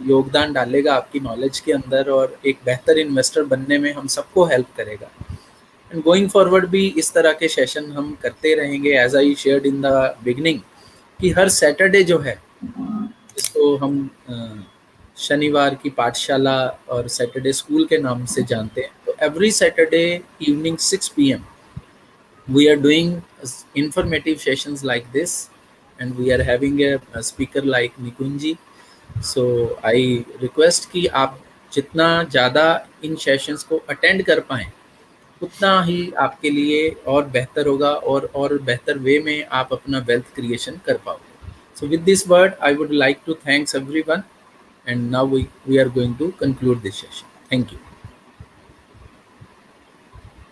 योगदान डालेगा आपकी knowledge के अंदर और एक बेहतर इन्वेस्टर बनने में हम सबको हेल्प करेगा. एंड गोइंग फॉरवर्ड भी इस तरह के सेशन हम करते रहेंगे. As I shared in the beginning कि हर सैटरडे जो है, इसको हम शनिवार की पाठशाला और सैटरडे स्कूल के नाम से जानते हैं. तो every Saturday evening 6 PM we are doing informative sessions like this, and we are having a speaker like Nikunji. So I request कि आप जितना ज़्यादा इन सेशंस को अटेंड कर पाएँ, उतना ही आपके लिए और बेहतर होगा और बेहतर वे में आप अपना वेल्थ क्रिएशन कर पाओगे. So with this word, I would like to thanks everyone, and now we are going to conclude this session. Thank you.